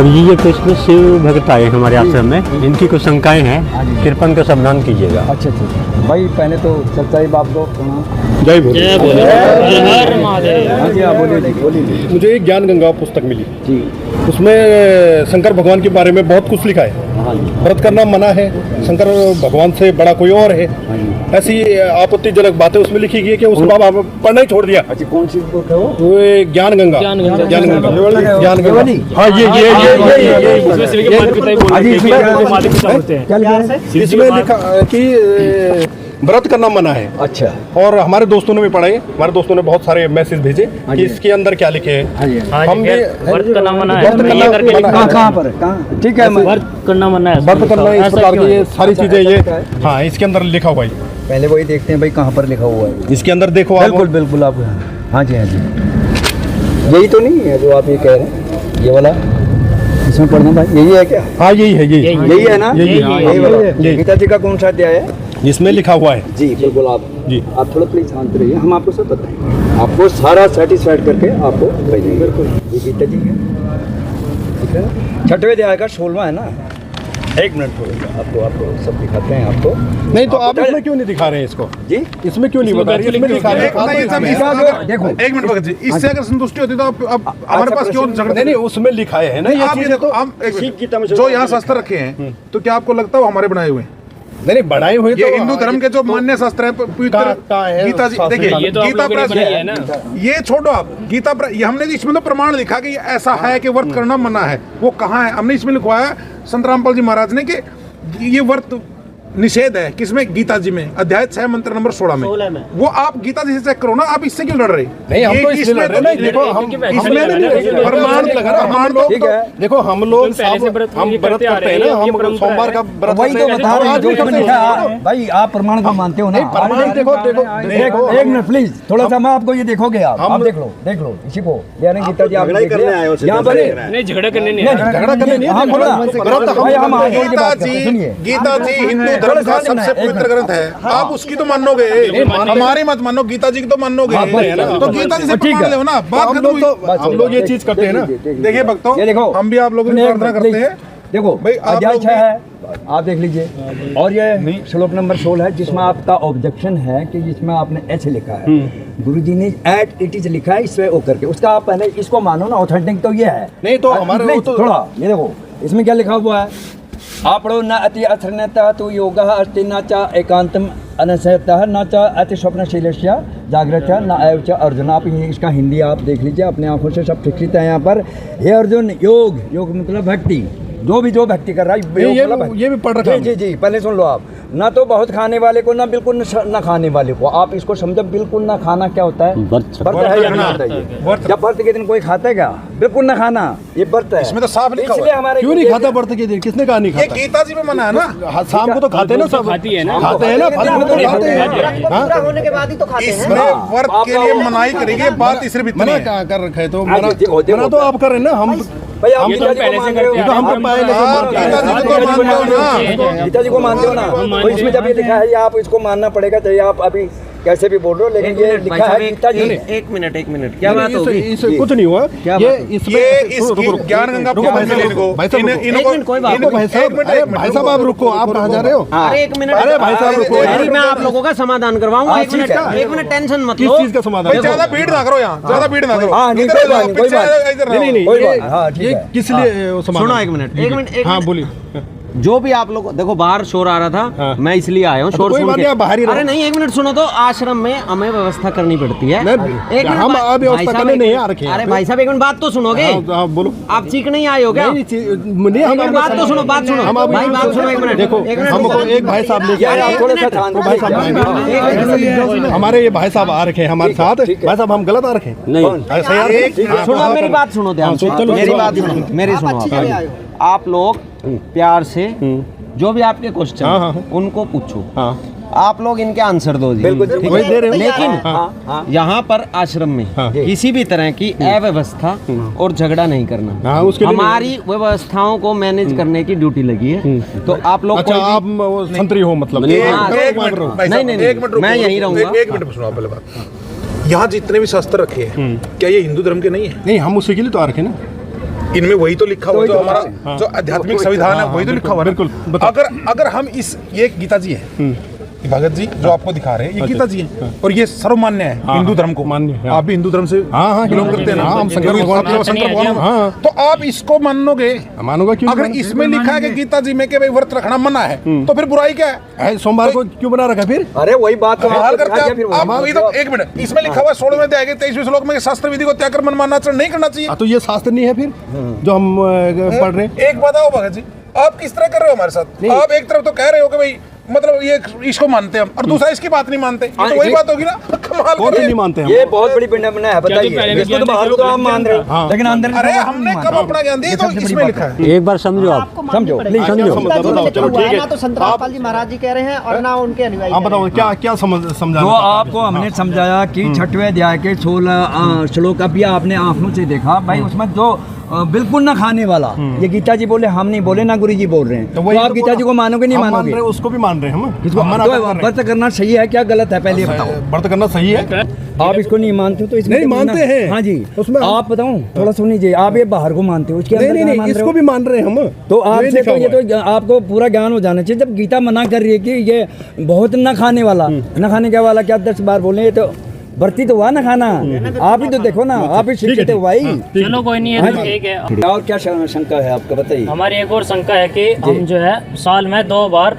जी ये तो इसमें शिव भक्त आए हमारे आश्रम में, इनकी कुछ शंकाएं हैं, कृपा का समाधान कीजिएगा। अच्छा अच्छा भाई, पहले तो सच्चाई बाप को प्रणाम। जय भोले। हर महादेव। हाँ जी, आप बोलिए। मुझे एक ज्ञान गंगा पुस्तक मिली जी, उसमें शंकर भगवान के बारे में बहुत कुछ लिखा है। हाँ जी, व्रत करना मना है, शंकर भगवान से बड़ा कोई और है, हाँ जी। ऐसी आपत्तिजनक बातें उसमें लिखी गई है कि उसके बाद आप पढ़ना ही छोड़ दिया। अच्छा, कौन सी बुक है वो? वो ज्ञान गंगा। ज्ञान हाँ ये इसमें लिखा कि व्रत करना मना है। अच्छा, और हमारे दोस्तों ने भी पढ़े, हमारे दोस्तों ने बहुत सारे मैसेज भेजे कि इसके अंदर क्या लिखे हैं। हम भी व्रत करना मना है, कहाँ पर? कहाँ? ठीक है, व्रत करना मना है, व्रत करना इस प्रकार की ये सारी चीजें ये हाँ इसके अंदर लिखा हुआ है। पहले वही देखते हैं भाई कहाँ पर लिखा हुआ है। इसके अंदर देखो आप। बिल्कुल बिल्कुल आप। हाँ जी, हाँ जी, यही तो नहीं है जो आप ये कह रहे हैं, ये वाला इसमें पढ़ना भाई, यही है क्या? हाँ यही है, यही है ना, यही वाला। गीता जी का कौन सा अध्याय है? इसमें लिखा हुआ है जी बिल्कुल। आप जी आप थोड़ा प्लीज शांत रहिए, हम आपको सब बताएंगे, आपको सारा सेटिस्फाइड करके आपको भेजेंगे। बिल्कुल, ये गीता जी है, ठीक है ना? 6वें अध्याय का 16वां है ना। एक मिनट थोड़ा आपको सब दिखाते हैं आपको। नहीं तो आप इसमें क्यों नहीं दिखा रहे हैं इसको जी? इसमें क्यों नहीं बता रहे? इसमें दिखा रहे हैं। देखो एक मिनट भगत जी, इससे अगर संतुष्टि होती तो अब हमारे पास क्यों झगड़ा? नहीं नहीं उसमें लिखा है ना ये आप ये चीज़। देखो, हम जो यहाँ शास्त्र रखे हैं तो क्या आपको लगता है वो हमारे बनाए हुए हैं? नहीं बढ़ाए हुए ये हिंदू धर्म के जो मान्य शास्त्र है, गीता जी देखिए, गीता प्रेस है ना, ये छोड़ो आप, गीता ये हमने इसमें तो प्रमाण लिखा कि ऐसा है कि व्रत करना मना है। वो कहाँ है? हमने इसमें लिखवाया संत रामपाल जी महाराज ने कि ये व्रत निषेध है। किसमें? गीता जी में, अध्याय 6 मंत्र नंबर 16 में। वो आप गीता जी से चेक करो ना, आप इससे क्यों लड़ रहे? नहीं हम तो इसलिए लड़ रहे हैं। देखो हम प्रमाण ठीक है, देखो हम लोग हम व्रत करते हैं ना, हम सोमवार का व्रत वही तो बता रहे हैं जो इसमें लिखा है भाई। आप प्रमाण को मानते हो ना? प्रमाण देखो देखो एक मिनट प्लीज, थोड़ा सा मैं आपको ये देखोगे आप देख लो इसी को, यानी गीता जी आप यहाँ पर नहीं झगड़ा करने नहीं झगड़ा करने नहीं। गीता जी हिंदू धर्म का सबसे पवित्र ग्रंथ है, आप उसकी तो मानोगे, हमारी मत मानो, गीता जी की तो मानोगे। तो गीता जी से प्रमाण लो ना, बात हम लोग ये चीज करते हैं ना। देखिए भक्तों, हम भी आप लोगों की प्रार्थना करते हैं देखो भाई, अध्याय 6 है, आप देख लीजिए। और ये श्लोक नंबर 16 है जिसमें आपका ऑब्जेक्शन है कि जिसमें आपने ऐसे लिखा है, गुरुजी ने एट इट इज लिखा है इसमें ओ करके, उसका आप पहले इसको मानो ना, ऑथेंटिक तो ये है। नहीं तो हमारे थोड़ा ये देखो इसमें क्या लिखा हुआ है। आपड़ो न अति अथर्णता तु योगः अस्ति न च एकांतम अनसयतः न च अति स्वप्नशीलस्य जागृत न एव च अर्जुन। आप इसका हिंदी आप देख लीजिए अपने आंखों से, सब शिक्षित है यहाँ पर। हे अर्जुन, योग मतलब भक्ति, जो भक्ति कर रहा है ये भी पढ़ रखा है। जी पहले सुन लो आप। ना तो बहुत खाने वाले को, ना बिल्कुल न खाने वाले को। आप इसको समझो, बिल्कुल ना खाना क्या होता है? व्रत है या नहीं होता? जब व्रत के दिन कोई खाता है क्या? बिल्कुल ना खाना, ये व्रत है। इसमें तो साफ लिखा हुआ है। हमारे क्यों नहीं खाता व्रत के दिन? किसने कहा नहीं ये खाता? गीता जी में मना है ना। शाम को तो खाते हैं ना, सब खाती है ना, खाते हैं ना, फल में तो खाते हैं। पूरा होने के बाद ही तो खाते हैं। इसमें व्रत के लिए मनाई करेंगे, बात तीसरे भी मना क्या कर रखे है? तो मना तो आप कर रहे हैं ना। हम भाई आप गीता जी को मानते हो, हम तो पहले गीता जी को मानते हो ना, तो इसमें जब ये लिखा है, आप इसको मानना पड़ेगा, चाहे आप अभी कैसे भी बोल रहे हो, लेकिन ये लिखा है गीता जी। एक मिनट क्या बात होगी? इससे कुछ नहीं हुआ। ये इसकी ज्ञान गंगा भाई साहब आप रुको, आप कहाँ जा रहे हो? अरे एक मिनट, अरे भाई साहब रुको, मैं आप लोगों का समाधान करवाऊंगा। एक मिनट टेंशन मत लो। किस चीज का समाधान? ज्यादा भीड़ ना करो यहाँ, ज्यादा भीड़ ना करो। हाँ नहीं, कोई बात नहीं, ये किस लिए सुनो एक मिनट हाँ बोलिए। जो भी आप लोग देखो, बाहर शोर आ रहा था, हाँ। मैं इसलिए आया हूँ शोर सुन के। बाहर ही अरे नहीं, एक मिनट सुनो तो, आश्रम में हमें व्यवस्था करनी पड़ती है। एक मिनट, हम व्यवस्था करने नहीं आ रखे। अरे भाई साहब एक मिनट बात तो सुनोगे। बोलो, आप चीख नहीं आए हो क्या? नहीं बात तो सुनो, भाई बात सुनो एक मिनट। देखो हमको एक भाई साहब लेके हमारे ये भाई साहब आ रखे हैं हमारे साथ। भाई साहब हम गलत आ रखे नहीं, सुनो मेरी बात सुनो ध्यान से, मेरी बात सुनो, मेरी सुनो। आप लोग प्यार से जो भी आपके क्वेश्चन उनको पूछो, आप लोग इनके आंसर दो जी। लेकिन यहाँ पर आश्रम में किसी भी तरह की अव्यवस्था और झगड़ा नहीं करना। हमारी व्यवस्थाओं को मैनेज करने की ड्यूटी लगी है, तो आप लोग अच्छा आप संतरी हो मतलब? नहीं, मैं यहीं रहूंगा। एक मिनट सुनो पहले बात। यहाँ जितने भी शास्त्र रखे हैं क्या ये हिंदू धर्म के नहीं है? नहीं, हम उसी के लिए तो आ रखे ना। इनमें वही तो लिखा हुआ है, जो हमारा जो आध्यात्मिक संविधान है वही तो लिखा हुआ है। बिल्कुल। अगर हम ये गीता जी है, भगत जी जो आपको दिखा रहे हैं, ये गीता जी हैं और ये सर्वमान्य है हिंदू धर्म को मान्य है। आप भी हिंदू धर्म से बिलोंग करते हैं ना? हम शंकर भगवान। तो आप इसको मानोगे? मानोगा क्यों? अगर इसमें लिखा है कि गीता जी में कि भाई व्रत रखना मना है, तो फिर बुराई क्या है? सोमवार को क्यों बना रखा फिर? अरे वही बात तो हाल करते हैं आप। वही तो, एक मिनट, इसमें लिखा हुआ 16वें अध्याय के 23वें श्लोक में शास्त्र विधि को त्याग कर मनमाना आचरण नहीं करना चाहिए। तो ये शास्त्र नहीं है फिर जो हम पढ़ रहे हैं? एक बताओ भगत जी, आप किस तरह कर रहे हो हमारे साथ? आप एक तरफ तो कह रहे हो कि भाई मतलब ये इसको मानते हैं हम, और दूसरा इसकी बात नहीं मानते। ये तो वही बात होगी ना। कमाल नहीं मानते हम। ये बहुत बड़ी विडंबना है, बताइए। इसको तो बाहर तो आप मान रहे हो, लेकिन अंदर अरे हमने कब अपना ज्ञान दिया? तो इसमें लिखा है। एक बार समझो, आप समझो, ना तो संत रामपाल जी महाराज जी कह रहे हैं और ना उनके अनुयायी। आप बताओ क्या क्या समझा? जो आपको हमने समझाया कि 6वें अध्याय के 16 श्लोक अभी आपने आंखों से देखा भाई, उसमें जो बिल्कुल ना खाने वाला, ये गीता जी बोले, हम नहीं बोले, ना गुरु जी बोल रहे हैं। तो आप गीता जी को मानोगे नहीं मानोगे? उसको भी मान रहे हैं हम। तो व्रत करना सही है क्या गलत है, पहले बताओ। व्रत करना सही है? आप इसको नहीं मानते हो तो इसमें नहीं मानते हैं। हाँ जी, उसमें आप बताऊं, थोड़ा सुनिए। आप ये बाहर को मानते हो, उसके अंदर नहीं, इसको भी मान रहे हैं हम। तो आपसे तो ये तो आपको पूरा ज्ञान हो जाना चाहिए। जब गीता मना कर रही है कि ये बहुत न खाने वाला, न खाने का वाला क्या 10 बार बोले, तो भर्ती तो हुआ ना खाना। आप ही तो देखो ना, आप ही शिक्षित हो भाई। चलो कोई नहीं है, ठीक है। और क्या शंका है आपका, बताइए। हमारी एक और शंका है कि हम जो है साल में 2 बार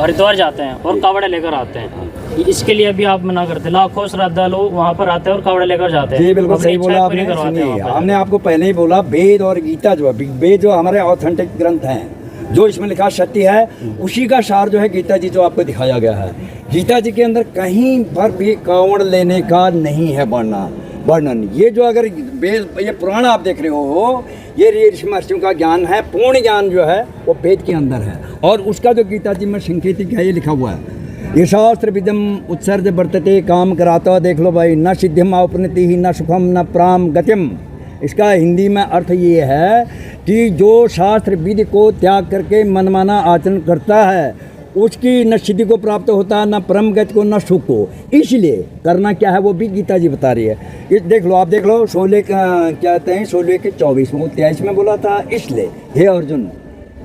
हरिद्वार जाते हैं और कावड़े लेकर आते हैं। इसके लिए भी आप मना करते हैं। लाखों श्रद्धालु वहाँ पर आते हैं और कावड़े लेकर जाते हैं। जी बिल्कुल सही बोला आपने। सुनिए, हमने आपको पहले ही बोला, वेद और गीता जो है, वेद जो हमारे ऑथेंटिक ग्रंथ हैं, जो इसमें लिखा सत्य है, उसी का सार जो है गीता जी जो आपको दिखाया गया है। गीता जी के अंदर कहीं पर भी कावड़ लेने का नहीं है वर्णन। ये जो अगर ये पुराण आप देख रहे हो, ये ऋषि महर्षियों का ज्ञान है, पूर्ण ज्ञान जो है वो वेद के अंदर है, और उसका जो गीता जी में संकेतिक है, ये लिखा हुआ है। ये शास्त्र विदम उत्सर्ज वर्तते काम कराता। देख लो भाई, न सिद्धिम अपनति ही, न सुखम न प्राम गतिम। इसका हिंदी में अर्थ ये है कि जो शास्त्र विधि को त्याग करके मनमाना आचरण करता है, उसकी न सिद्धि को प्राप्त होता, न परम गति को, न सुख को। इसलिए करना क्या है वो भी गीता जी बता रही है। ये देख लो, आप देख लो, 16 क्या कहते हैं, 16 के 24 में 23 में बोला था, इसलिए हे अर्जुन,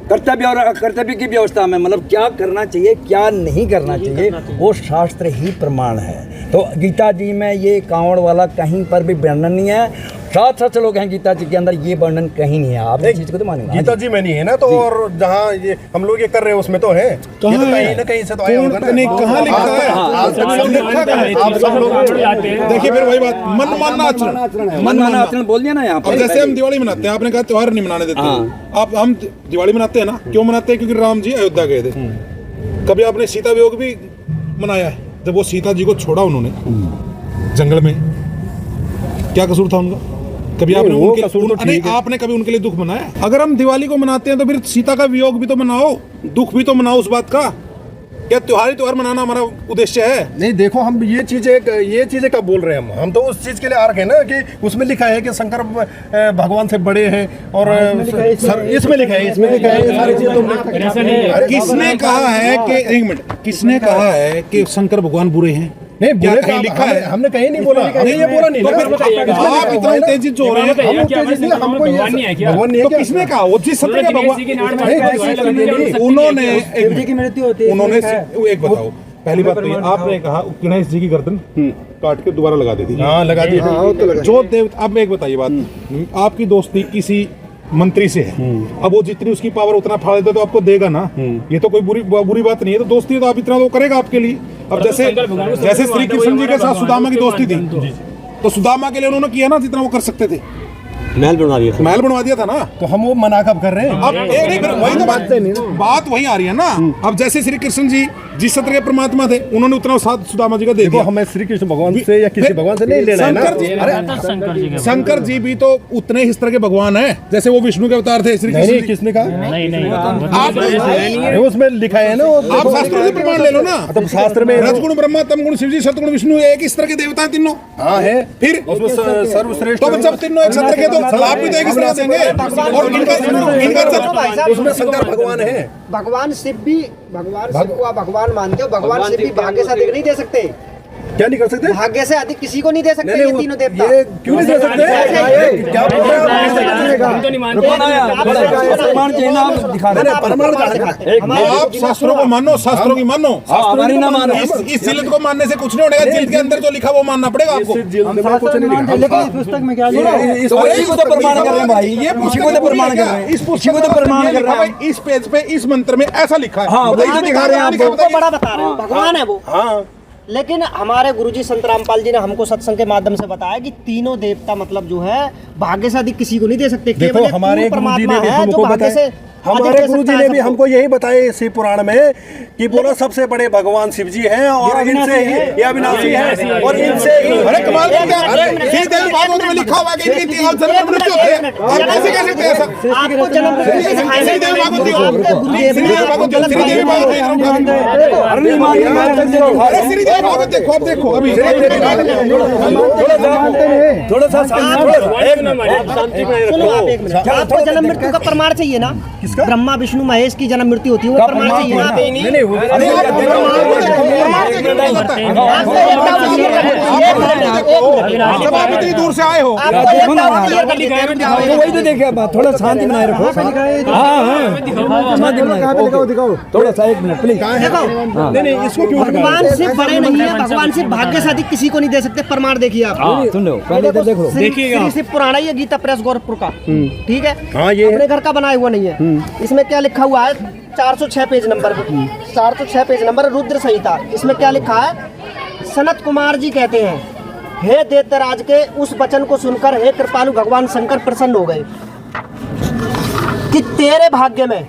कर्तव्य और अकर्तव्य की व्यवस्था में, मतलब क्या करना चाहिए क्या नहीं करना चाहिए, वो शास्त्र ही प्रमाण है। तो गीता जी में ये कांवड़ वाला कहीं पर भी वर्णन नहीं है। 7 लोग हैं गीता जी के अंदर, ये वर्णन कहीं नहीं है। आप इस चीज को तो मानेंगे? गीता जी में नहीं है ना, तो और जहाँ ये हम लोग ये कर रहे हैं उसमें तो है। कहीं ना कहीं से तो आया होगा ना। कहाँ लिखा है? आप सब लोग देखिए, फिर वही बात, मनमाना आचरण बोल दिया ना यहाँ पर। जैसे हम दिवाली मनाते हैं, आपने कहा त्योहार नहीं मनाने देते। आप हम दिवाली मनाते हैं ना, क्यों मनाते हैं? क्योंकि राम जी अयोध्या गए थे। कभी आपने सीता वियोग भी मनाया है? जब वो सीता जी को छोड़ा उन्होंने जंगल में, क्या कसूर था उनका? कभी आपने आपने कभी उनके लिए दुख मनाया? अगर हम दिवाली को मनाते हैं तो फिर सीता का वियोग भी तो मनाओ, दुख भी तो मनाओ उस बात का। क्या त्योहार मनाना हमारा उद्देश्य है? नहीं, देखो हम ये चीजें कब बोल रहे हैं? हम तो उस चीज के लिए आ रखे हैं ना कि उसमें लिखा है कि शंकर भगवान से बड़े हैं, और इसमें लिखा है ये सारी चीजें तो किसने कहा है कि, एक मिनट, किसने कहा है कि शंकर भगवान बुरे हैं? नहीं, क्या कहीं लिखा है? हमने कहीं नहीं बोला। नहीं, ये बोला नहीं। आप इतना उत्तेजित हो रहे हैं, हमको भगवान नहीं है क्या? भगवान नहीं है। किसने कहा? वो जिस सत्र के भगवान उन्होंने एक बताओ, पहली बात तो आपने कहा गणेश जी की गर्दन काट के दोबारा लगा दी थी। हाँ, लगा दी। जो देव, अब एक बताइए बात, आपकी दोस्ती किसी मंत्री से है, अब वो जितनी उसकी पावर उतना फाड़ देता तो आपको देगा ना। ये तो कोई बुरी बात नहीं है। तो दोस्ती तो आप इतना तो करेगा आपके लिए। अब जैसे श्री कृष्ण जी के साथ सुदामा की दोस्ती थी, तो सुदामा के लिए उन्होंने किया ना जितना वो कर सकते थे। महल बनवा दिया था ना। तो हम वो मना कब कर रहे हैं? अब वही तो बात वही आ रही है ना। अब जैसे श्री कृष्ण जी जिस सत्र के परमात्मा थे, उन्होंने उतना साथ सुदामा जी का दे दिया। हमें श्री कृष्ण भगवान से या किसी भगवान से नहीं लेना है ना। शंकर जी भी तो उतने ही तरह के भगवान हैं जैसे वो विष्णु के अवतार थे। श्री कृष्ण किसने कहा? नहीं, उसमें लिखा है ना। आप शास्त्रों से प्रमाण ले लो ना। तब शास्त्र में रजगुण ब्रह्मा, तमगुण शिव जी, सतगुण विष्णु, एक इस तरह के देवता हैं तीनों। हाँ है। फिर सर्वश्रेष्ठ। तो जब तीनों एक सत्र के तो आप भी तो एक तरह देंगे। और इनका उसमें शंकर भगवान है। भगवान शिव को आप भगवान मानते हो, भगवान शिव भी भाग्य से अधिक नहीं दे सकते। क्या नहीं कर सकते? भाग्य से अधिक किसी को नहीं दे सकते ये तीनों देवता। ये क्यों नहीं दे सकते? क्या बोल रहे हो? आप शास्त्रों को मानो, शास्त्रों की मानो, हमारी ना मानो। इस जिल्द को मानने से कुछ नहीं होगा। जिल्द के अंदर जो लिखा वो मानना पड़ेगा आपको। कुछ नहीं लिखा। पुस्तक में क्या इसी को तो प्रमाण कर रहे हैं भाई, ये इसी को तो प्रमाण कर रहे हैं, इस पुस्तक में प्रमाण कर रहे हैं। इस पेज पे इस मंत्र में ऐसा लिखा है। हाँ, वही तो दिखा रहे हैं आपको। हमको बड़ा बता रहे हैं, भगवान है वो। हाँ, लेकिन हमारे गुरुजी संत रामपाल जी ने हमको सत्संग के माध्यम से बताया कि तीनों देवता मतलब जो है भाग्य से अधिक किसी को नहीं दे सकते। देखो केवल एक हमारे पूर्ण गुरुजी परमात्मा ने भी है जो हमको भाग्य से बताया, हमारे गुरुजी ने भी हमको यही बताया इसी पुराण में कि बोलो सबसे बड़े भगवान शिव जी हैं और इनसे ही ये अविनाशी है और इनसे ही। अरे कमाल कर दिया। अरे श्रीदेव भागवत में लिखा हुआ है कि इनकी 3 जन्म मृत्यु होते हैं। आप कैसे कह सकते हैं ऐसा? आपको जन्म श्रीदेव भागवत अरे श्रीदेव भागवत देखो, अब देखो अभी थोड़ा सा आपको जन्म मृत्यु का प्रमाण चाहिए ना? ब्रह्मा विष्णु महेश की जन्म मृत्यु होती है, वो प्रमाण चाहिए ना? जब आप इतनी दूर से आए हो, वही तो देखे। थोड़ा शांति बनाए रखो। दिखाओ थोड़ा सा, 1 मिनट प्लीज। नहीं इसको क्यों भगवान सिर्फ बड़े नहीं है, भगवान सिर्फ भाग्य से अधिक किसी को नहीं दे सकते। प्रमाण देखिए आप, सुन लो पहले इधर देखो। श्री शिव पुराण है ये, गीता प्रेस गोरखपुर का, ठीक है? हाँ, ये अपने घर का बनाया हुआ नहीं है। इसमें क्या लिखा हुआ है? 406 page number, 406 page number Rudra Samhita. इसमें क्या लिखा है? सनत कुमार जी कहते हैं, हे दैत्यराज के उस वचन को सुनकर हे कृपालु भगवान शंकर प्रसन्न हो गए कि तेरे भाग्य में,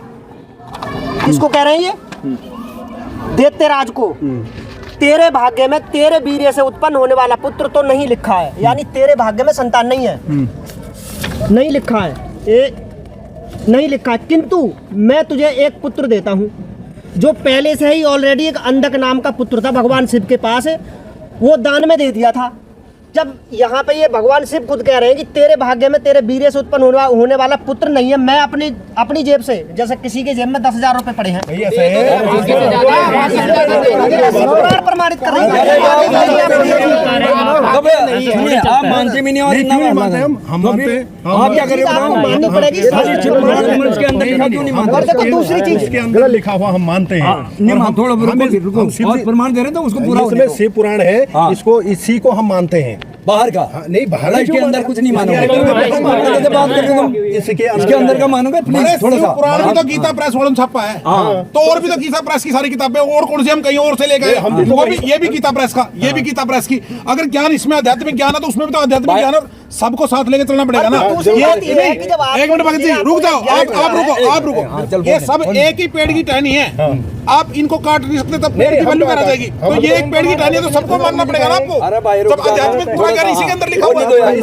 किसको कह रहे हैं ये? दैत्यराज को, तेरे भाग्य में तेरे वीर्य से उत्पन्न होने वाला पुत्र तो नहीं लिखा है, यानी तेरे भाग्य में संतान नहीं है, नहीं लिखा है, ये नहीं लिखा है। किंतु मैं तुझे एक पुत्र देता हूँ जो पहले से ही ऑलरेडी एक अंधक नाम का पुत्र था भगवान शिव के पास, वो दान में दे दिया था। जब यहाँ पे ये भगवान शिव खुद कह रहे हैं कि तेरे भाग्य में तेरे वीर्य से उत्पन्न होने वाला पुत्र नहीं है, मैं अपनी जेब से, जैसे किसी के जेब में 10,000 रुपए पड़े हैं, प्रमाणित कर रहे हैं। आप मानते भी नहीं और हम मानते हैं। आप क्या करें? आपको माननी पड़ेगी। इसके अंदर लिखा क्यों नहीं मानते? और देखो दूसरी चीज, इसके अंदर लिखा हुआ हम मानते हैं। थोड़ा रुको, और प्रमाण दे रहे हैं तो उसको पूरा इसमें शिव पुराण है, इसको इसी को हम मानते हैं। बाहर का नहीं, बाहर इसके अंदर कुछ नहीं मानोगे। बात करते तुम इसके अंदर का मानोगे प्लीज थोड़ा सा। पुराण में तो गीता प्रेस वालों छपा है, तो और भी तो गीता प्रेस की सारी किताबें और कौन सी हम कहीं और से ले गए? वो भी, ये भी गीता प्रेस का, ये भी गीता प्रेस की। अगर ज्ञान इसमें आध्यात्मिक ज्ञान है तो उसमें भी तो आध्यात्मिक ज्ञान और सबको साथ लेके चलना पड़ेगा ना। एक मिनट भगत जी रुक जाओ, आप रुको। ये सब एक ही पेड़ की टहनी है, आप इनको काट नहीं सकते, तब पेड़ की वैल्यू करा जाएगी। तो ये एक पेड़ की टहनी है तो सबको मानना पड़ेगा ना आपको। जब आध्यात्मिक इसी के अंदर लिखा हुआ है,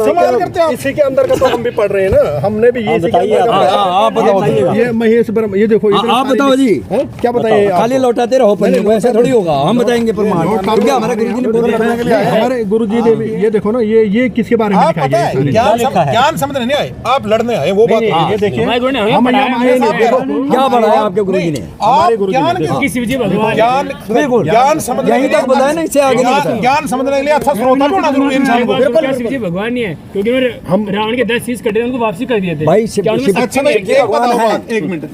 इसी के अंदर का तो हम भी पढ़ रहे हैं ना, हमने भी ये आप बताओ। ये महेश ब्रह्म, ये देखो आप बताओ जी, क्या बताइए? खाली लौटाते रहो पन्ने को, ऐसा थोड़ी होगा। हम बताएंगे प्रमाण। क्या हमारे गुरुजी ने बोला? हमारे गुरुजी ने भी, ये देखो ना, ये किसके बारे में लिखा है? ज्ञान समझने नहीं आए, आप लड़ने आए, वो बात ये देखिए, क्या बढ़ाया आपके गुरुजी ने? हमारे ज्ञान समझने यहीं तक बताया ना, इससे आगे नहीं बताया। ज्ञान समझने के लिए अच्छा श्रोता होना जरूरी है इंसान को। शिवजी भगवान नहीं है, क्योंकि मैंने रावण के 10 शीश कटे, उनको वापसी कर दिए थे। भाई अच्छा मैं एक बताओ बात, 1 मिनट।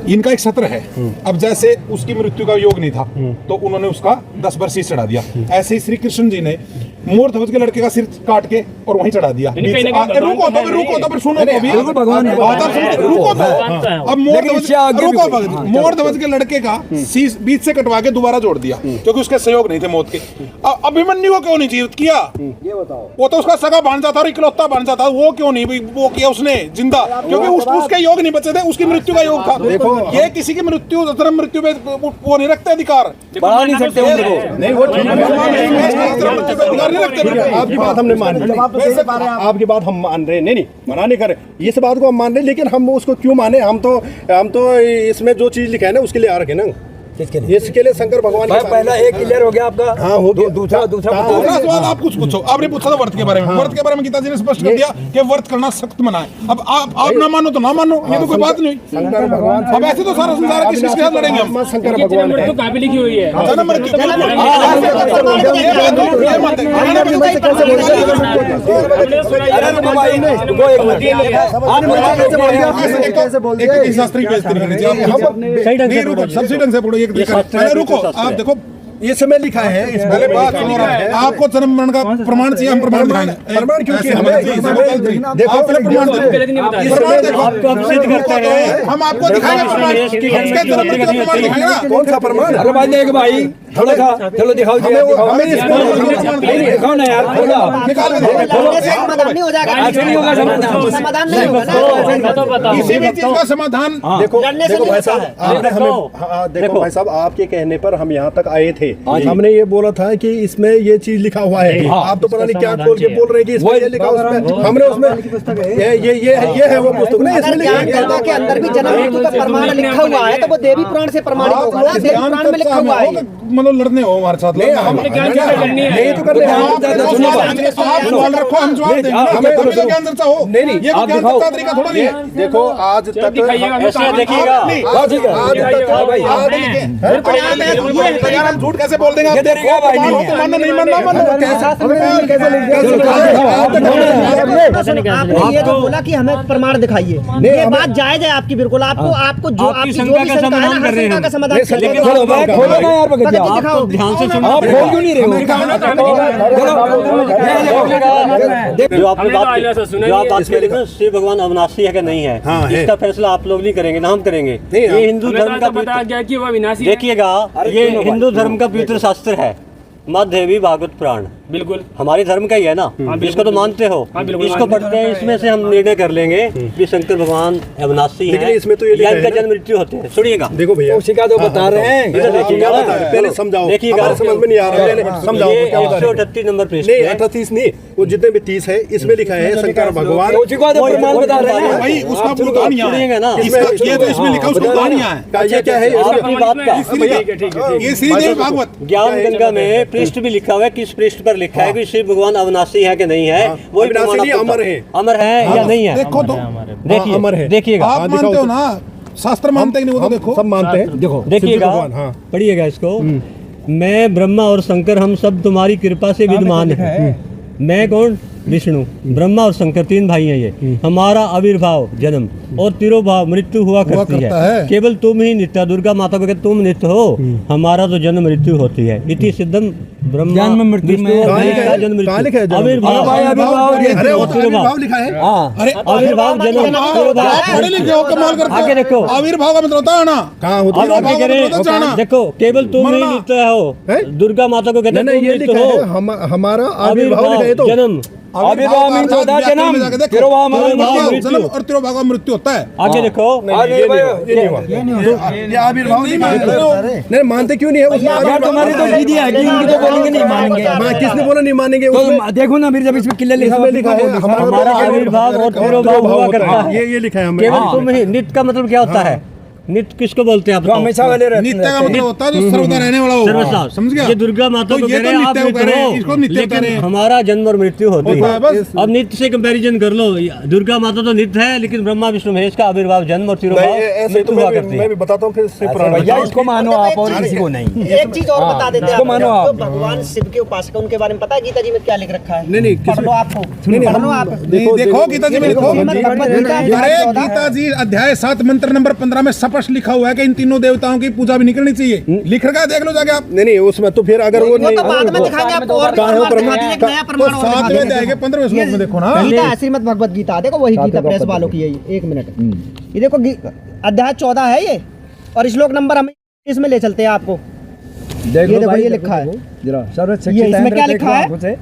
इनका एक सत्र है, अब जैसे उसकी मृत्यु का योग नहीं था तो उन्होंने उसका 10 बार शीश चढ़ा दिया। ऐसे ही श्री कृष्ण जी ने मोर ध्वज के लड़के का सिर काट के और वहीं चढ़ा दिया। रुको तो सुनो तो भी, भगवान रुको तो। अब मोर ध्वज के लड़के का शीश बीच से कटवा के दोबारा जोड़ दिया क्योंकि उसके सहयोग नहीं थे मौत के। अभिमन्यु को क्यों नहीं जीवित किया? ये बताओ। वो तो उसका सगा भांजा था और इकलौता भांजा था, वो क्यों नहीं वो किया उसने जिंदा? क्योंकि उसके योग नहीं बचे थे, उसकी मृत्यु का योग था। देखो ये किसी की मृत्यु धर्म मृत्यु पे वो नहीं रखते अधिकार, बढ़ा नहीं सकते उनको। नहीं, वो आपकी बात हमने मान ली, आपकी बात हम मान रहे, नहीं मना नहीं कर रहे, इस बात को हम मान रहे, लेकिन हम उसको क्यों माने? हम तो इसमें जो चीज लिखा है ना उसके लिए आ रखे ना, किसके लिए? इसके लिए शंकर भगवान भाई पहला एक क्लियर हो गया आपका। हाँ, हो गया। दूसरा दूसरा सवाल आप कुछ पूछो। आपने पूछा था व्रत के बारे में। व्रत के बारे में गीता जी ने स्पष्ट कर दिया कि व्रत करना सख्त मना है। अब आप ना मानो तो ना मानो, ये तो कोई बात नहीं। शंकर भगवान अब ऐसे तो सारा संसार है, किसके साथ लड़ेंगे हम? शंकर भगवान तो कहाँ पे लिखी हुई है? जन्म मृत्यु ये मत है। अरे रुको भाई, रुको एक मिनट। एक शास्त्री बेइज्जती नहीं करनी चाहिए। नहीं रुको, सबसे ढंग से पढ़ो। एक पहले रुको, आप देखो इसमें लिखा है, इसमें पहले बात सुनो। आपको जन्म मरण का प्रमाण चाहिए, हम प्रमाण दिखाएंगे। प्रमाण क्यों चाहिए हमें? देखो पहले प्रमाण देखो, प्रमाण देखो, आपको हम सिद्ध करते हैं। हम आपको दिखाएंगे प्रमाण। इसके जन्म मृत्यु का प्रमाण दिखाएंगे ना। कौन सा प्रमाण? अरे भाई देख भाई, थोड़ा सा चलो दिखाओ जी, हमें इसमें दिखाओ ना यार, थोड़ा निकाल दो। समाधान नहीं हो जाएगा। ऐसे नहीं होगा समाधान नहीं होगा ना। तो बताओ। किसी भी चीज का समाधान देखो लड़ने से देखो नहीं भाई साहब, होता आपने हमें देखो भाई साहब, आपके कहने पर हम यहाँ तक आए थे। हमने ये बोला था कि इसमें ये चीज लिखा हुआ है। आप तो पता नहीं क्या खोल के बोल रहे हैं कि इसमें ये लिखा, उसमें हमने उसमें ये है वो पुस्तक नहीं, अगर इसमें लिखा ज्ञान है। गंगा के अंदर भी जन्म मृत्यु का प्रमाण लिखा हुआ है तो वो देवी पुराण से प्रमाणित होगा ना। देवी पुराण में लिखा हुआ है। मतलब लड़ने हो हमारे साथ। नहीं, हम नहीं तो कर रहे हैं। आप सवाल रखो, हम जवाब देंगे। हमें तो ज्ञान चर्चा हो। नहीं, ये तो ज्ञान चर्चा का तरीका थोड़ा नहीं है। देखो आज तक ऐसे देखिएगा। आज तक यार हम झूठ कैसे बोल देंगे? आप देखो भाई, मानो नहीं मानना, मानो कैसा आपने ये जो बोला कि हमें प्रमाण दिखाइए, ये बात जायज है आपकी, बिल्कुल। आपको जो आपकी जो भी शंका है ना, हर शंका का समाधान खोलो ना यार, प्रगति दिखाओ। ध्यान से सुनो। आप बोल क्यों नहीं रहे हो? जो आपने बात की, जो आप बात करें ना, शिव भगवान अविनाशी है कि नहीं है, इसका फैसला आप लोग नहीं करेंगे ना, हम करेंगे। ये हिंदू धर्म का पता गया कि वो अविनाशी है। देखिएगा, ये हिंदू धर्म का पवित्र शास्त्र है, मध्यदेवी भागवत पुराण। बिल्कुल हमारे धर्म का ही है ना, इसको तो मानते हो। इसको पढ़ते हैं, इसमें से हम निर्णय कर लेंगे कि शंकर भगवान अविनाशी लेकिन है इसमें तो ये लिखा या है इनका ना। जन्म मृत्यु होते हैं। सुनिएगा, देखो भैया, उसी का तो बता रहे हैं। इधर देखिएगा, पहले समझाओ, देखिएगा, हमारे समझ में नहीं आ रहा है। समझाओ ये क्या बता रहे हैं? 138 नंबर पृष्ठ नहीं, है। 38 नहीं, वो जितने भी 30 है, इसमें लिखा है शंकर भगवान। उसी का तो प्रमाण बता रहे हैं। भाई उसका बुलगानिया है। सुनिएगा ना, ये तो इसमें लिखा उसका बुलगानिया है। ये क्या है? आपकी बात का ये श्रीदेवी भागवत। ज्ञान गंगा में पृष्ठ भी लिखा हुआ है, किस पृष्ठ पर लिखा है कि शिव भगवान अविनाशी है कि नहीं है। वही अविनाशी प्रमाण नहीं, आपको अमर बता- है। अमर है या नहीं है। देखो तो देखिए, अमर है। देखिएगा, आप मानते हो ना, शास्त्र मानते कि नहीं, वो तो देखो। सब मानते हैं। देखो देखिएगा, भगवान, हाँ। पढ़िएगा इसको। मैं ब्रह्मा और शंकर हम सब तुम्हारी कृपा से विद्यमान हैं। मैं कौन? विष्णु। ब्रह्मा और शंकर तीन भाई हैं ये। हमारा आविर्भाव जन्म और तिरोभाव मृत्यु हुआ करती करता है। है। केवल तुम ही नित्य, दुर्गा माता को कहते तुम नित्य हो, हमारा तो जन्म मृत्यु होती है। इति सिद्धम ब्रह्मा जन्म मृत्यु विष्णु में- और कहाँ लिखा महेश का है? जन्म कहाँ लिखा है मृत्यु जन्म? आविर्भाव अरे भाई, आविर्भाव अरे वो तो तिरोभाव। आविर्भाव लिखा है। हाँ, अरे आविर्भाव जन्म तिरोभाव। पढ़े लिखे हो, कमाल करते हो। आगे देखो। आविर्भाव का मतलब होता है ना। कहाँ होता अब है? आगे करें, देखो, केवल तुम ही मरना। नित्य हो, हैं? दुर्गा माता को कहते नहीं, तुम ये नित्य लिखा है, हो। हमारा आविर्भाव लिखा है तो। जन्म आविर्भाव में होता है जन्म, तिरोभाव में मृत्यु। जन्म और तिरोभाव का मृत्यु होता है। आगे देखो। ये नहीं हुआ। ये आविर्भाव नहीं मानते। नहीं मानते क्यों नहीं है? उसमें यार तुम्हारी तो दीदी है कि इनकी तो बोलेंगे नहीं मानेंगे। किसने बोला नहीं मानेंगे? तो उसमें देखो ना, फिर जब इसमें क्लियर इसमें लिखा है हमारा आविर्भाव और तिरोभाव हुआ करता है। ये लिखा है हमें। केवल तुम ही। नित्य का मतलब क्या होता है? नित्य किसको बोलते हैं आप? तो हमेशा वाले रहते नित्य का हैं। मतलब होता है जो सर्वदा रहने वाला हो। सर्वथा। समझ गया? ये दुर्गा माता तो को ये कह तो रहे हैं आप नित्य नित्य कह रहे हैं, हो, इसको नित्य कह लेकिन रहे हैं। हमारा जन्म और मृत्यु होती होता है, है। बस। अब नित्य से कंपैरिजन कर लो। दुर्गा माता तो नित्य है, लेकिन ब्रह्मा विष्णु महेश का आविर्भाव जन्म और तिरोभाव नहीं, ऐसे तो मृत्यु हुआ करती मैं है। भी बताता हूँ, फिर शिव पुराण भैया इसको मानो आप और किसी को नहीं। एक चीज और बता देते हैं इसको मानो आपको। आप। जो भगवान शिव के उपासक हैं, उनके बारे में पता है गीता जी में क्या लिख रखा है? नहीं, पढ़ लो आपको, पढ़ लो आप। देखो गीता जी में लिखो। श्रीमद् भगवद गीता अरे 14 गीता जी अध्याय 7 मंत्र नंबर 15 में स्पष्ट लिखा हुआ है कि इन तीनों देवताओं की पूजा भी नहीं करनी चाहिए। लिख रखा है, देख लो जाके आप। नहीं, उसमें तो फिर अगर वो वो नहीं तो बाद में दिखाएंगे आपको, और कहाँ है वो दिखा प्रमाण? दीजिए, एक नया तो प्रमाण और दिखा 7वें दीजिए। अध्याय के 15वें श्लोक में देखो ना। गीता है, श्रीमद् भगवद गीता, देखो वही गीता प्रेस वालों की है ये। एक मिनट, ये देखो अध्याय 14 है ये, और श्लोक नंबर हम इसमें ले चलते हैं आपको। ये देखो ये लिखा है, ये इसमें क्या लिखा है?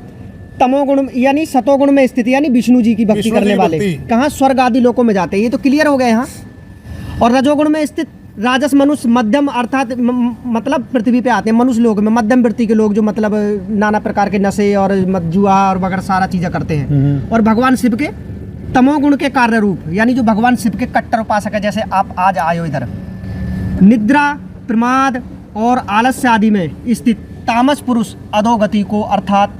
तमोगुण यानी सतोगुण में स्थित, यानी विष्णु जी की भक्ति विष्णु जी करने की वाले भक्ति। कहाँ स्वर्ग आदि लोकों में जाते हैं, ये तो क्लियर हो गए यहाँ। और रजोगुण में स्थित राजस मनुष्य मध्यम, अर्थात मतलब पृथ्वी पे आते हैं मनुष्य लोग में, मध्यम वृत्ति के लोग जो मतलब नाना प्रकार के नशे और जुआ और वगैरह सारा चीजें करते हैं। और भगवान शिव के तमोगुण के कार्य रूप, यानी जो भगवान शिव के कट्टर उपासक है, जैसे आप आज आए हो इधर, निद्रा, प्रमाद और आलस्य आदि में स्थित तामस पुरुष अधोगति को अर्थात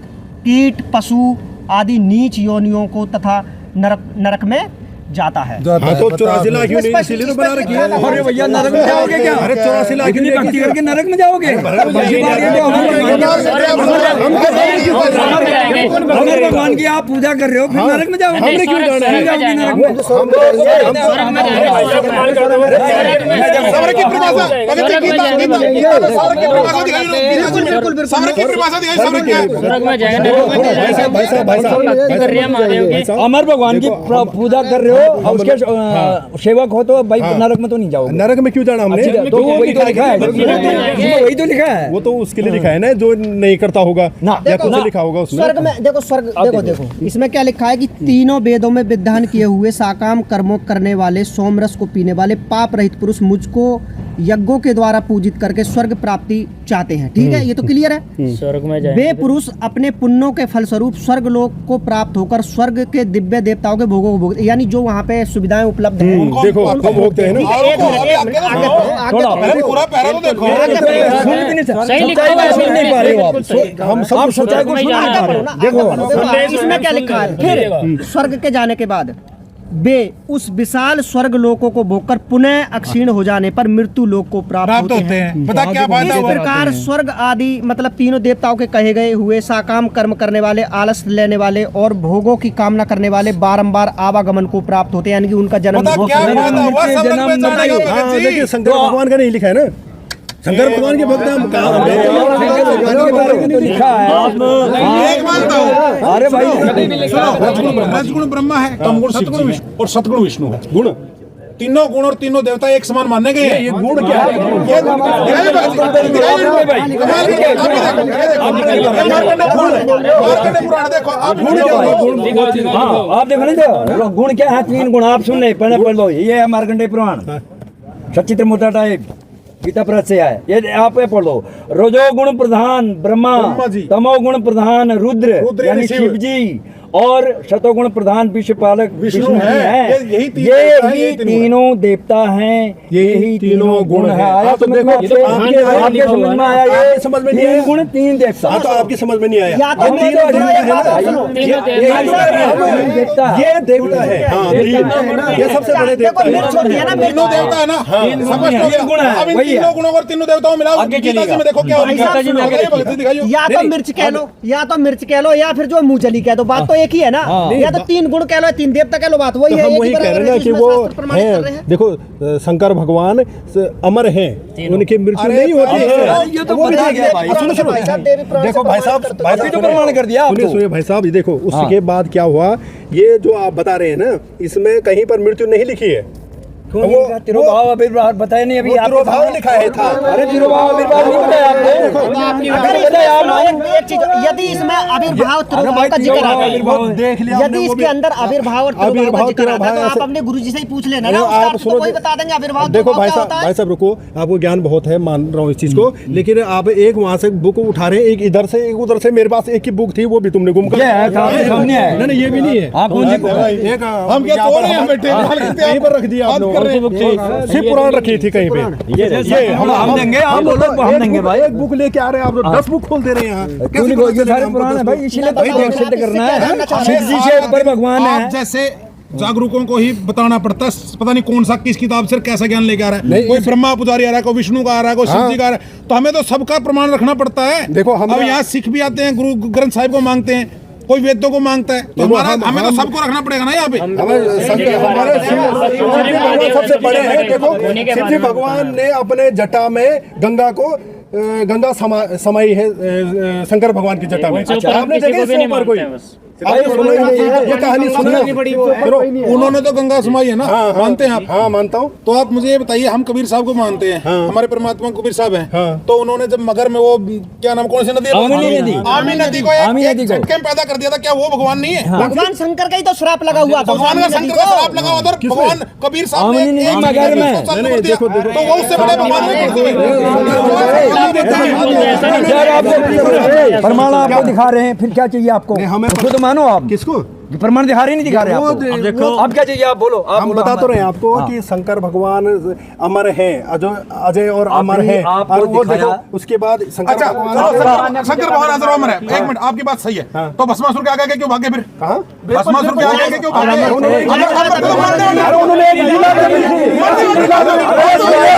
कीट पशु आदि नीच योनियों को तथा नरक में जाता है। हाँ तो 84 लाख यूनिट इसीलिए तो बना रखी है। अरे भैया नरक में जाओगे क्या? अरे 84 लाख इतनी भक्ति करके नरक में जाओगे? अगर भगवान की आप पूजा कर रहे हो फिर नरक में जाओगे? हमने क्यों जाना है? जाओगे नरक में? सावर की परिभाषा पवित्र गीता गीता में सावर की परिभाषा दिखाई ना। सावर की परिभाषा दिखाई, सावर क्या है? स्वर्ग में जाएंगे। भाई साहब अमर भगवान की पूजा कर रहे हो और उसके सेवक हो तो भाई नरक में तो नहीं जाओगे। नरक में क्यों जाना हमने? तो वही तो लिखा है, वही तो लिखा है। वो तो उसके लिए लिखा है ना, जो नहीं करता होगा ना, या कुछ लिखा होगा उसमें। स्वर्ग में देखो, स्वर्ग देखो इसमें क्या लिखा है कि तीनों वेदों में विधान किए हुए साकाम कर्मों करने वाले, सोमरस को पीने वाले, पाप रहित पुरुष मुझको यज्ञों के द्वारा पूजित करके स्वर्ग प्राप्ति चाहते हैं। ठीक है, ये तो क्लियर है। स्वर्ग में जाएंगे। वे पुरुष अपने पुण्यों के फलस्वरूप स्वर्ग लोक को प्राप्त होकर स्वर्ग के दिव्य देवताओं के भोगों को भोगते, यानी जो वहाँ पे सुविधाएं उपलब्ध हैं देखो आपको भोगते हैं ना। पूरा पैरा तो देखो। सही लिखा हुआ है, सुन नहीं पा रहे हो आप। हम सब आप सच्चाई को सुन नहीं पा रहे हो। देखो इसमें क्या लिखा है, फिर स्वर्ग के जाने के बाद वे उस विशाल स्वर्ग लोकों को भोगकर पुनः अक्षीण हो जाने पर मृत्यु लोक को प्राप्त होते हैं। बता क्या फायदा इस हुआ? प्रकार स्वर्ग आदि मतलब तीनों देवताओं के कहे गए हुए साकाम कर्म करने वाले, आलस लेने वाले और भोगों की कामना करने वाले बारंबार आवागमन को प्राप्त होते हैं, यानी कि उनका जन्म बता क्या फायदा हुआ? सब लोग पहचानेगा हाँ भगत जी। देखिए शंकर भगवान का नहीं लिखा है ना। शंकर भगवान के भक्त हम कहाँ तो लिखा है। एक मानता हूँ। अरे भाई रजगुण ब्रह्मा है, तमगुण सतगुण विष्णु और सतगुण विष्णु है। गुण तीनों गुण और तीनों देवता एक समान मानने गए हैं। ये गुण क्या है? आप देखो नहीं, गुण क्या है? 3 गुण आप सुन ले, पढ़ लो। ये है मार्कंडेय पुराण, सचित्र मोटा टाइप गीता प्रद से है। ये आप ये पढ़ो। रजोगुण प्रधान ब्रह्मा, तमोगुण प्रधान रुद्र यानी शिव जी, और शतोगुण प्रधान विश्वपालक विष्णु है। यही तीनों देवता हैं, यही तीनों गुण है। आया समझ में? आपके समझ में आया? ये समझ में नहीं आया। गुण 3 देवता। हाँ तो आपकी समझ में नहीं आया। ये देवता है। हाँ ये सबसे बड़े देवता है। तीनों देवता है ना। समझ लो। अब इन तीनों गुणों और तीनों देवताओं मिलाओ। गीता जी में देखो क्या होगा। या तो मिर्च कह लो, या तो मिर्च कह लो, या फिर जो मूंगफली कह दो, बात तो एक ही है ना। या तो 3 गुण कह लो, 3 देवता कह लो, बात वही तो है। हम वही कह रहे हैं ना कि वो हैं। देखो शंकर भगवान अमर हैं, उनकी मृत्यु नहीं होती है। ये तो बता गया भाई। देखो भाई साहब, तो प्रमाण कर दिया आपको। सुनिए भाई साहब, ये देखो उसके बाद क्या हुआ। ये जो आप बता रहे हैं ना, इसमें कहीं पर मृत्यु नहीं लिखी है। वो तिरुभाव आविर्भाव बताया नहीं अभी। तिरुभाव लिखा है था। अरे तिरुभाव आविर्भाव नहीं बताया आपको। एक चीज, यदि इसमें आविर्भाव तिरुभाव का जिक्र आता है, देख लिया यदि इसके अंदर आविर्भाव और तिरुभाव का जिक्र आता है, तो आप अपने गुरुजी से ही पूछ लेना ना। आप सुनो, वही बता देंगे आविर्भाव। देखो भाई साहब रुको, आपको ज्ञान बहुत है, मान रहा हूँ इस चीज को, लेकिन आप एक वहाँ से बुक उठा रहे हैं, एक इधर से एक उधर से। मेरे पास एक ही बुक थी, वो भी तुमने गुम कर। नहीं ये भी नहीं है। हम क्या तोड़ रहे हैं बैठे? कहीं पर रख दिया आप लोगों। सिर्फ पुराण रखी थी कहीं पे। ये हम देंगे, आप बोलो हम देंगे भाई। एक बुक लेके आ रहे हैं आप, 10 बुक खोल दे रहे हैं यहाँ। ये सारे पुराण है भाई, इसीलिए तो सिद्ध करना है। शिव जी से ऊपर भगवान आप है। जैसे जागरूकों को ही बताना पड़ता है। पता नहीं कौन सा किस किताब से कैसा ज्ञान लेके आ रहा है। कोई ब्रह्मा पुजारी आ रहा है, कोई विष्णु का आ रहा है, कोई शिव जी का आ रहा है। तो हमें तो सबका प्रमाण रखना पड़ता है। देखो हम अब यहाँ सिख भी आते हैं, गुरु ग्रंथ साहिब को मांगते हैं, कोई वेदों को मांगता है। तो हमें तो सबको रखना पड़ेगा ना यहाँ पे। हमारे सबसे बड़े हैं। देखो शिव जी भगवान ने अपने जटा में गंगा समाई है, शंकर भगवान की जटा में। आपने देखा इसके ऊपर कोई? ये कहानी सुना? उन्होंने तो गंगा समाई है ना। मानते हैं आप? हाँ मानता हूँ। तो आप मुझे ये बताइए, हम कबीर साहब को मानते हैं। हमारे परमात्मा कबीर साहब हैं। तो उन्होंने जब मगर में वो क्या नाम, कौन सी नदी है? आमी नदी को एक झटके में पैदा कर दिया था। क्या वो भगवान नहीं है? भगवान शंकर का ही तो श्राप लगा हुआ था। भगवान का शंकर का श्राप लगा हुआ था। भगवान कबीर साहब ने एक मगर में देखो, तो वो उससे बड़े भगवान प्रमाण आपको दिखा रहे हैं, फिर क्या चाहिए आपको? हमें खुद मानो आप। किसको? प्रमाण दिखा रहे नहीं दिखा रहे वो आपको? दे- देखो, अब क्या चाहिए आप बोलो, आप हम बोलो, बता तो रहे हैं आपको हाँ। कि शंकर भगवान अमर है, अजय और अमर आपने है। आपको और वो दिखाया। देखो उसके बाद शंकर अच्छा भगवान चलो, शंकर भगवान अजर अमर है। एक मिनट, आपकी बात सही है। तो भस्मासुर के आगे क्यों भागे फिर? कहाँ? भस्मासुर के आगे क्यों भागे? उन्होंने- अजर अमर को तो मारने वाले हैं। उन्होंने एक लीला करनी थी।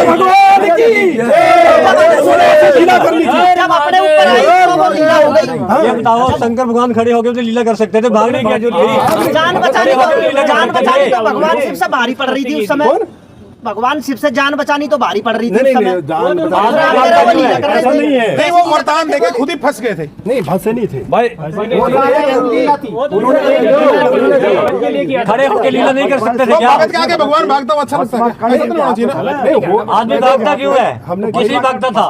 भगवान की लीला करनी थी। जब अपने ऊपर आई तो वो लीला हो गई। ये बताओ, शंकर भगवान खड़े होकर तो लीला कर सकते थे, भागने की क्या जरूरत थी? जान बचानी तो भगवान शिव से भारी पड़ रही थी उस समय। भगवान शिव से जान बचानी तो भारी पड़ रही थी नहीं उस नहीं समय। जान ऐसा नहीं है। नहीं, वो वरदान देके खुद ही फंस गए थे। नहीं फंसे नहीं थे भाई खड़े होकर लीला नहीं कर सकते थे वो क्या? भगत के आगे भगवान भागता हुआ अच्छा लगता है क्या? ऐसा तो नहीं होना चाहिए ना। नहीं वो आदमी भागता क्यों है? हमने किसी भागता था।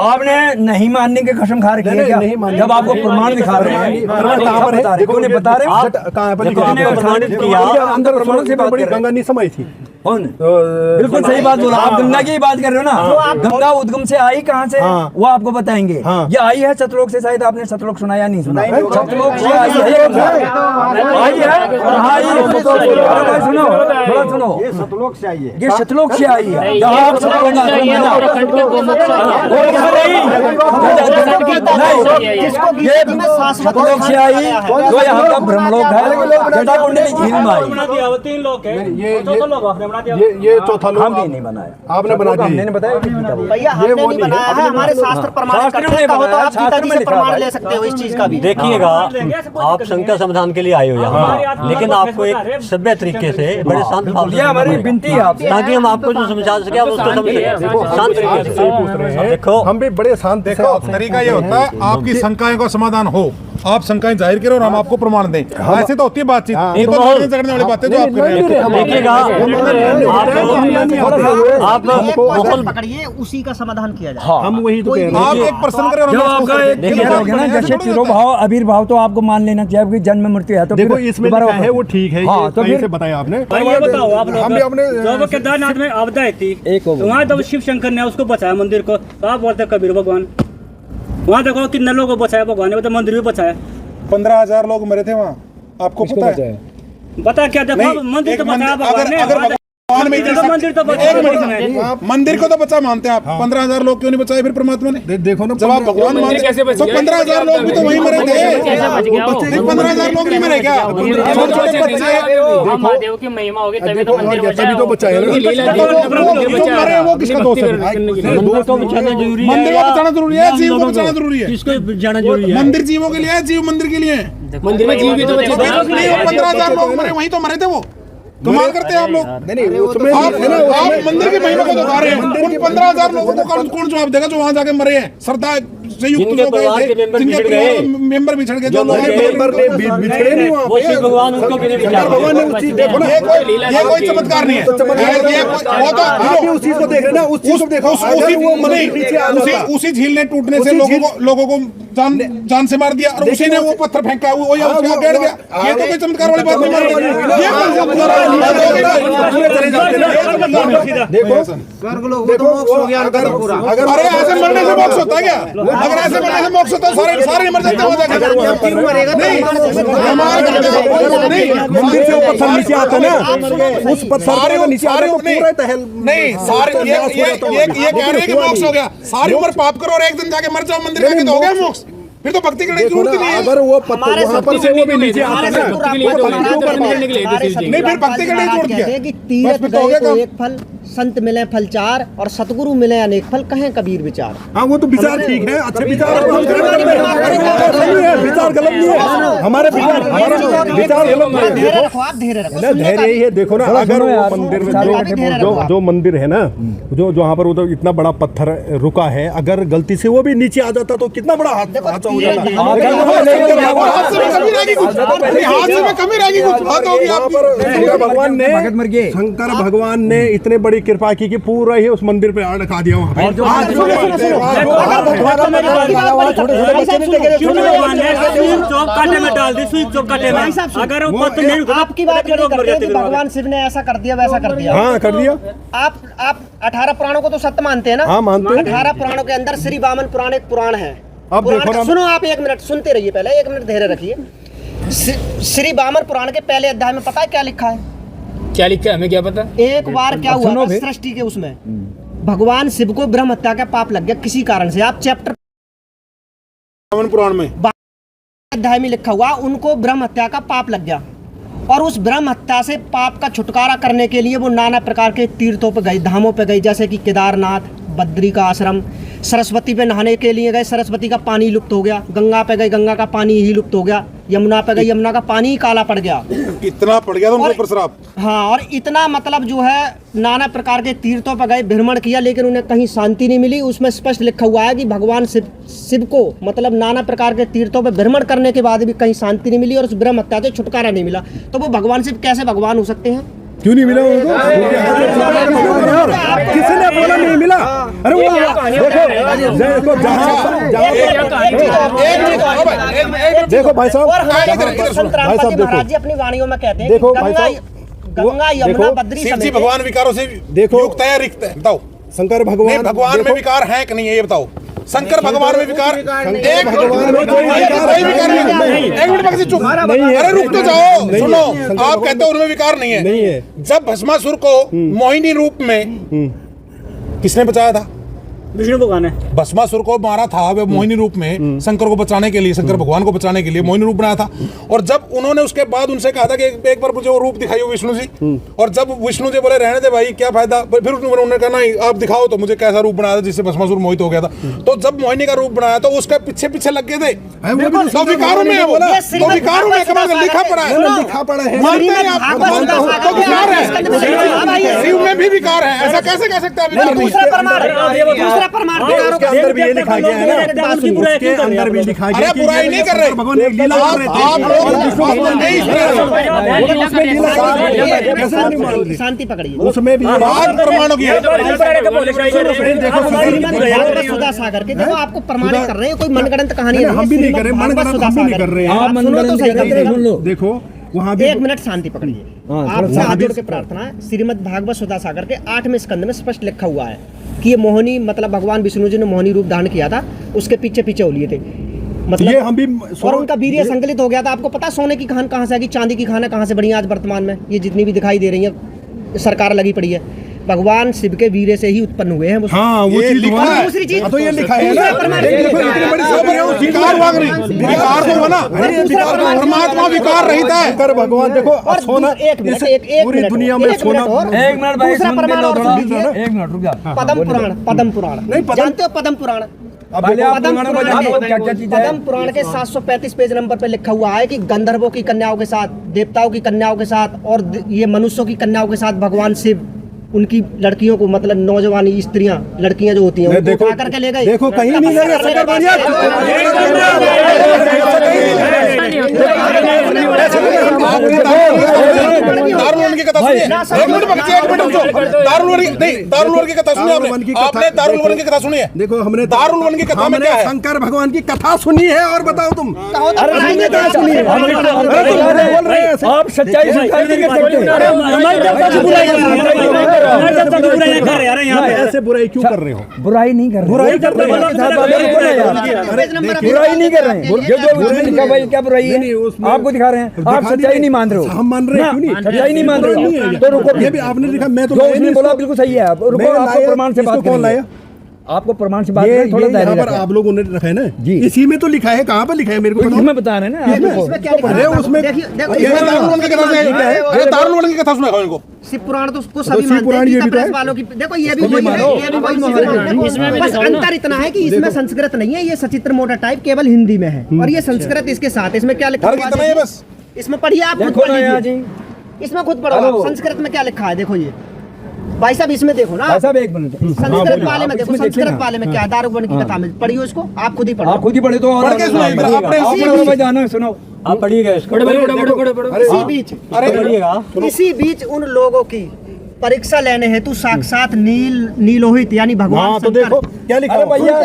आपने नहीं मानने के कसम खा रखी है क्या? नहीं मानने जब आपको प्रमाण दिखा रहे हैं, प्रमाण कहाँ पर है? देखो उन्हें बता रहे आप कहाँ है? देखो, आपने प्रमाणित किया। अंदर प्रमाण से बात बड़ी कर रहे हैं। गंगा नहीं समाई थी। कौन? बिल्कुल सही बात बोला आप, गंगा की बात कर रहे हो ना। गंगा उद्गम से आई कहाँ से, हाँ। वो आपको बताएंगे। हाँ। ये आई है सतलोक से, शायद आपने सतलोक सुना या नहीं सुना? सतलोक से आई है, आई है और आई है। अरे भाई सुनो, थोड़ा सुनो, ये सतलोक से आई है। ये सतलोक से आई है। जहाँ आप सतलोक जिसको गीता जी में शाश्वत सतलोक से आई, जो यहाँ का ब्रह्मलोक है, जटा कुंडली झील में आई। तीन लोग है, ये चौथा लोग हम भी नहीं बनाया, आपने बना दिया। हमने बताया कि गीता बोली। भैया हमने नहीं बनाया है, हमारे शास्त्र प्रमाणित शास्त्र करते में हैं। कहो तो बनाया, आप गीता शास्त्र जी में से लिखा प्रमाण हुआ ले सकते हो इस चीज का भी। देखिएगा, आप शंका समाधान के लिए आए हो यहाँ, लेकिन आपको एक सभ्य तरीके से बड़े शांत भाव से ये हमारी विनती है आपसे। ताकि हम आपको जो समझा सके आप उसको समझ सके शांत तरीके से। पूछ रहे हैं। देखो, हम भी बड़े शांत से देखो, आपसे- तरीका ये होता है, आपकी शंकाएं का समाधान हो, आप शंकाएं जाहिर करें और हम आपको प्रमाण दें। ऐसे तो होती है बातचीत। ये तो लड़ने झगड़ने वाली बातें जो आप कर रहे हैं। देखिएगा, आप मुकुल पकड़िए, उसी का समाधान किया जाए। हम वही तो कह रहे हैं। आप एक प्रश्न करें और जब हम आपका उसको एक देखिए, ना जैसे तिरोभाव आविर्भाव तो आपको मान लेना चाहिए कि जन्म मृत्यु है तो देखो फिर इसमें दोबारा लिखा है वो ठीक है। हाँ, ये तो कहीं फिर से बताया आपने। ये बताओ आप लोग, हम भी अपने जब केदारनाथ में आपदा आई थी, तो वहाँ जब शिव शंकर ने उसको बचाया मंदिर को, तो आप बोलते कबीर भगवान, वहाँ देखो कितने लोगों को बचाया भगवान ने, तो मंदिर भी बचाया। 15,000 लोग मरे थे वहाँ, आपको पता है? बता क्या देखो, नहीं, मंदिर एक तो बचाया भगवान ने। अगर भगवान में इतनी मंदिर तो शक्ति- बचाया एक भगवान मिनट, ने। मंदिर को तो बचा मानते हैं आप, 15,000 लोग क्यों नहीं बचाए फिर परमात्मा ने? देखो ना जब आप भगवान मानते तो 15,000 लोग भी तो वहीं मरे थे। कैसे बच गया वो? 15,000 लोग नहीं मरे क्या? छोटे बच्चे, हम महादेव की महिमा होगी तभी तो मंदिर बचा तभी तो बचाया ना। जो मरे वो किसका दोष है? मंदिर को बचाना जरूरी है मंदिर को या बचाना जरूरी है, जीव को बचाना जरूरी है। किसको बचाना जरूरी है? मंदिर जीवों के लिए है, जीव मंदिर के लिए है। मंदिर में जीव भी तो बचे। 15,000 लोग मरे, वहीं तो मरे थे वो। कमाल करते हैं आप लोग। नहीं उसमें आप मंदिर की महिमा को दिखा रहे हैं। उन 15,000 लोगों को कौन जवाब देगा जो वहां जाके मरे हैं? श्रद्धा संयुक्त जिनके जो परिवार गए के थे, मेंबर जिनके बिछड़ गए। परिवार मेंबर बिछड़ गए, जो लोग मेंबर ने बिछड़े नहीं वहाँ वो शिव भगवान उनको क्यों नहीं शंकर बचा भगवान ने उस चीज देखो ना। ये कोई चमत्कार नहीं है। वो तो आप भी उस चीज को देख रहे हैं ना। उस चीज को देखो, अगर वो मंदिर नीचे आ जाता, उसी झील ने टूटने से उसी लोगों को जान से मार दिया और उसी ने वो पत्थर फेंका, वो उसके आगे अड़ गया। ये तो कोई चमत्कार वाली बात नहीं है। ये कौन सा देखो देखो अगर अरे ऐसे मरने से मोक्ष होता है क्या? अगर ऐसे मरने से मोक्ष होता है सारे मर जाते हो जाके। नहीं, मंदिर से वो पत्थर नीचे आता ना, उस पत्थर को नीचे आता तो पूरा तहल नहीं, सारे ये कह रहे हैं कि मोक्ष हो गया। सारी उम्र पाप करो और एक दिन जाके मर जाओ मंदिर जाके, तो हो गया मोक्ष। फिर तो भक्ति करने की देखो जरूरत ना, ही नहीं है। अगर वो पत्थर वहाँ पर से वो भी नीचे आता ना, नहीं, फिर भक्ति करने की जरूरत क्या है? कि बस तीरथ फिर तो हो गए गया तो काम। एक फल, संत मिले फल चार और सतगुरु मिले अनेक फल, कहें कबीर विचार। हाँ वो तो विचार ठीक है, अच्छे विचार हम गलत करते हैं। विचार गलत नहीं है, हमारे विचार गलत नहीं है। धैर्य रखो, आप धैर्य रखो। ना धैर्य ही है। देखो ना, अगर वो मंदिर में जो मंदिर है ना, जो जहाँ पर वो तो इतना बड़ा पत्थर रुका है, अगर गलती से वो भी नीचे आ जाता तो कितना बड़ा हादसा हो जाता। हाथ से में कमी रहेगी कुछ, हाथ से में कमी रहेगी कुछ, बात होगी आपकी। शंकर भगवान ने इतने बड़ी कृपा की कि पूरा ही उस मंदिर पे अड़का दिया वहाँ पे। क्यों नहीं भगवान ने सुई चौक कांटे में डाल दी, सुई चौक कांटे में। अगर वो पत्थर नहीं रुका, आपकी बात नहीं करते कि भगवान शिव ने ऐसा कर दिया वैसा कर दिया। हाँ कर दिया। आप 18 पुराणों को तो सत्य मानते हैं ना? हाँ, मानते हैं। 18 पुराणों के अंदर श्री वामन पुराण एक पुराण है। अब पुराण देखो का- ना- सुनो, आप 1 मिनट सुनते रहिए, पहले 1 मिनट धैर्य रखिए। श्री वामन पुराण के पहले अध्याय में पता है क्या लिखा है? क्या लिखा है हमें क्या पता। एक बार क्या हुआ था सृष्टि के उसमें भगवान शिव को ब्रह्म हत्या का पाप लग गया किसी कारण से। आप चैप्टर पुराण में अध्याय में लिखा हुआ उनको ब्रह्म हत्या का पाप लग गया और उस ब्रह्म हत्या से पाप का छुटकारा करने के लिए वो नाना प्रकार के तीर्थों पे गए, धामों पे गए, जैसे कि केदारनाथ, बद्री का आश्रम, सरस्वती पे नहाने के लिए गए, सरस्वती का पानी लुप्त हो गया, गंगा पे गए, गंगा का पानी ही लुप्त हो गया, यमुना पे गए, यमुना का पानी ही काला पड़ गया। इतना पड़ गया था उनके ऊपर श्राप। हाँ, और इतना मतलब जो है नाना प्रकार के तीर्थों पर गए, भ्रमण किया, लेकिन उन्हें कहीं शांति नहीं मिली। उसमें स्पष्ट लिखा हुआ है कि भगवान शिव को मतलब नाना प्रकार के तीर्थों पर भ्रमण करने के बाद भी कहीं शांति नहीं मिली और उस ब्रह्म हत्या से छुटकारा नहीं मिला। तो वो भगवान शिव कैसे भगवान हो सकते हैं? क्यों नहीं मिला उनको? किसी ने बोला नहीं मिला? अरे वो देखो भाई साहब, संत रामपाल महाराज जी अपनी वाणियों में कहते हैं देखो कि भाई साहब, गंगा यमुना बद्री शिव जी समेत भगवान विकारों से देखो युक्त है रिक्त है? बताओ। शंकर नहीं, भगवान भगवान में विकार है कि नहीं है ये बताओ। शंकर भगवान में विकार एक भगवान में कोई विकार नहीं। एक मिनट बाकी चुप। अरे रुक तो जाओ, सुनो। आप कहते हो उनमें विकार नहीं है। जब भस्मासुर को मोहिनी रूप में किसने बचाया था? विष्णु भगवान है। भस्मासुर को मारा था वो मोहिनी रूप में, शंकर को बचाने के लिए, शंकर भगवान को बचाने के लिए मोहिनी रूप बनाया था। और जब उन्होंने उसके बाद उनसे कहा था कि एक बार मुझे वो रूप दिखाइए विष्णु जी, और जब विष्णु जी बोले रहने दे भाई क्या फायदा, फिर उन्होंने कहा नहीं आप दिखाओ तो मुझे कैसा रूप बनाया था जिससे भस्मासुर मोहित हो गया था। तो जब मोहिनी का रूप बनाया तो उसके पीछे पीछे लग गए थे। तो विकारों में है बोला, तो विकारों में लिखा पड़ा है, लिखा पड़ा है। मानते हैं आप? तो विकार है, शिव में भी विकार है, ऐसा कैसे कह सकते हैं? दूसरा प्रमाण उसके अंदर भी ये लिखा गया है ना, उसके अंदर भी लिखा गया है। अरे बुराई नहीं कर रहे भगवान एक लीला कर रहे थे। आप लोग शांति पकड़िए। उसमें भी प्रमाणों की सुधा सागर के देखो आपको प्रमाणित कर रहे हैं, कोई मनगढ़ंत कहानी नहीं। हम भी नहीं कर रहे, मनगढ़ंत हम भी नहीं कर रहे हैं। सुन लो, देखो वहाँ भी एक मिनट शांति पकड़िए। आपसे हाथ जोड़ के प्रार्थना है। श्रीमद् भागवत सुधा सागर के 8वें स्कंद में स्पष्ट लिखा हुआ है कि ये मोहिनी मतलब भगवान विष्णु जी ने मोहिनी रूप धारण किया था, उसके पीछे पीछे हो लिए थे मतलब ये हम भी और उनका वीर्य संकलित हो गया था। आपको पता सोने की खान कहाँ से आएगी, चांदी की खान कहाँ से बनी आज वर्तमान में? ये जितनी भी दिखाई दे रही है सरकार लगी पड़ी है, भगवान शिव के वीर्य से ही उत्पन्न हुए हैं। हाँ वो चीज दूसरी चीज तो ये लिखा है ना, परमात्मा विकार रहित है। शंकर भगवान देखो सोना पूरी दुनिया में सोना। एक मिनट भाई, दूसरा प्रमाण और सुन लीजिए। एक मिनट रुक जा। पद्म पुराण जानते हो? पद्म पुराण पद्म पुराण के 735 पेज नंबर पे लिखा हुआ है कि गंधर्वों की कन्याओं के साथ, देवताओं की कन्याओं के साथ और ये मनुष्यों की कन्याओं के साथ भगवान शिव उनकी लड़कियों को मतलब नौजवान स्त्रियां लड़कियां जो होती हैं उनको उठा करके ले गए। देखो कहीं नहीं ले गए शंकर भगवान। दारुल की कथा सुनिए, एक मिनट दारुल की कथा सुनिए आपने दारुल की कथा सुनी है? देखो हमने दारुल की कथा में क्या है? शंकर भगवान की कथा सुनी है और बताओ तुम आप सच्चाई स्वीकार नहीं कर सकते। ऐसे बुराई क्यों कर रहे हो? बुराई नहीं कर रहे, बुराई कर रहे बुराई नहीं कर रहे हैं। जो लिखा भाई क्या बुराई है आपको दिखा रहे हैं, आप सच्चाई नहीं मान रहे हो। हम मान रहे हैं, क्यों नहीं? सच्चाई नहीं मान रहे हो तो रुको। ये भी आपने लिखा, मैं तो उसने बोला बिल्कुल सही है। आप रुको, आपको प्रमाण से बात कौन लाया? आपको प्रमाण से बात करें, थोड़ा यहाँ पर आप लोगों ने रखा है ना जी, इसी में तो लिखा है। कहाँ पर लिखा है मेरे को बताओ। मैं बता रहे हैं ना। अरे उसमें दारुल की कथा सुना इनको। शिव पुराण तो उसको सभी मानते हैं। गीता प्रेस वालों की देखो ये भी वही है। बस अंतर इतना है कि इसमें संस्कृत नहीं है, ये सचित्र मोटा टाइप केवल हिंदी में है और ये संस्कृत इसके साथ। इसमें क्या लिखा है बस इसमें पढ़िए, आप खुद पढ़िए, इसमें खुद पढ़ो संस्कृत में क्या लिखा है। देखो ये भाई साहब इसमें देखो ना, साहब एक मिनट संस्कृत वाले में देखो, संस्कृत वाले में क्या है, दारुगण की कथा में पढ़िए उसको, आप खुद ही पढ़ो। आप खुद ही पढ़े तो आपने जानो सुनो, आप पढ़िएगा इसको। इसी बीच उन लोगों की परीक्षा लेने हेतु साक्षात नीलोहित यानी भगवान तो देखो क्या लिखा है भैया,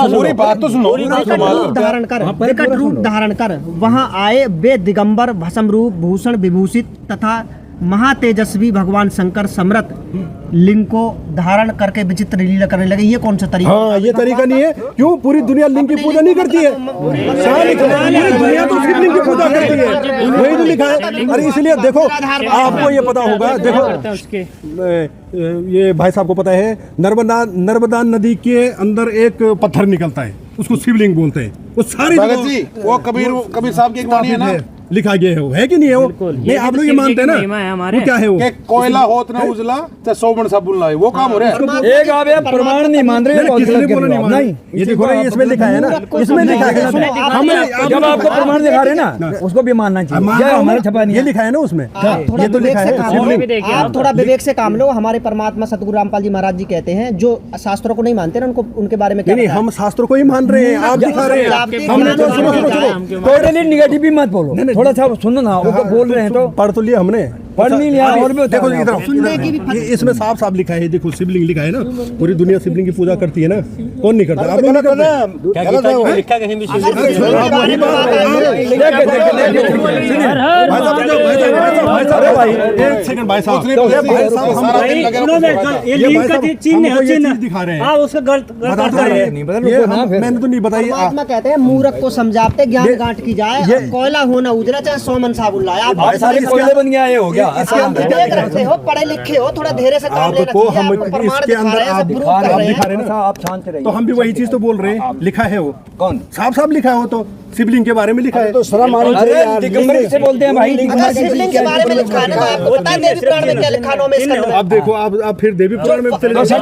पूरी बात तो सुनो। विकट रूप धारण कर वहां आए वे दिगंबर भस्म रूप भूषण विभूषित तथा महातेजस्वी भगवान शंकर समृत लिंग को धारण करके विचित्र लीला करने लगे। ये कौन सा तरीका? हाँ ये तरीका नहीं है। क्यों पूरी दुनिया लिंग की पूजा नहीं करती है? पूरी दुनिया तो शिव लिंग की पूजा करती वही तो लिखा है। अरे इसलिए देखो आपको ये पता होगा, देखो ये भाई साहब को पता है, नर्मदा नदी के अंदर एक पत्थर निकलता है, उसको शिवलिंग बोलते हैं। वो सारी भगत जी वो कबीर साहब की एक वाणी है ना, लिखा गया है वो, है कि नहीं है वो? नहीं आप लोग ये मानते हैं ना, वो क्या है वो? कि कोयला होत ना उजला तो 100 मन साबुन लाए, वो काम हो रहा है। एक आप ये प्रमाण नहीं मान रहे, नहीं ये देखो ना, इसमें लिखा है ना, इसमें लिखा है। हमने जब आपको प्रमाण दिखा रहे ना, उसको भी मानना चाहिए। हमारे छपा नहीं, ये लिखा है ना उसमें, थोड़ा ये तो लिखा है। आप थोड़ा विवेक से काम लो। हमारे परमात्मा सतगुरु रामपाल जी महाराज जी कहते हैं, जो शास्त्रों को नहीं मानते ना, उनको उनके बारे में नहीं, हम शास्त्रों को ही मान रहे हैं, आप दिखा रहे हैं। हमने तो टोटली निगेटिव भी मत बोलो, थोड़ा सा सुनो ना, वो बोल रहे हैं तो पढ़ तो लिया हमने, पढ़ नहीं लिया। और भी देखो इधर इसमें साफ साफ लिखा है, देखो शिवलिंग लिखा है ना, पूरी दुनिया शिवलिंग की पूजा करती है ना, कौन नहीं करता? आप लोग नहीं करते? लिखा कहीं भी एक सेकंड भाई साहब, दिखा रहे हैं उसका गलत मैंने तो नहीं बताई। परमात्मा कहते हैं मूर्ख को समझाते ज्ञान गांठ की जाए, कोयला होना उजरा चाहे 100 मन साबुन लाए। आप सारे कोयले बन गया, ये हो गया। देख रखते हो, पढ़े लिखे हो, थोड़ा धैर्य से काम ले आपको हम इसके अंदर आप दिखा रहे हैं ना, आप शांत रहिए। तो हम भी वही चीज तो बोल रहे हैं, लिखा है वो, कौन साफ साफ लिखा है वो, तो शिवलिंग के बारे में लिखा है। तो दिगंबर से बोलते हैं भाई, अगर शिवलिंग के बारे में लिखा है ना, तो आपको पता है देवी पुराण में क्या लिखा है? अब देखो आप फिर देवी पुराण में चले जाओ।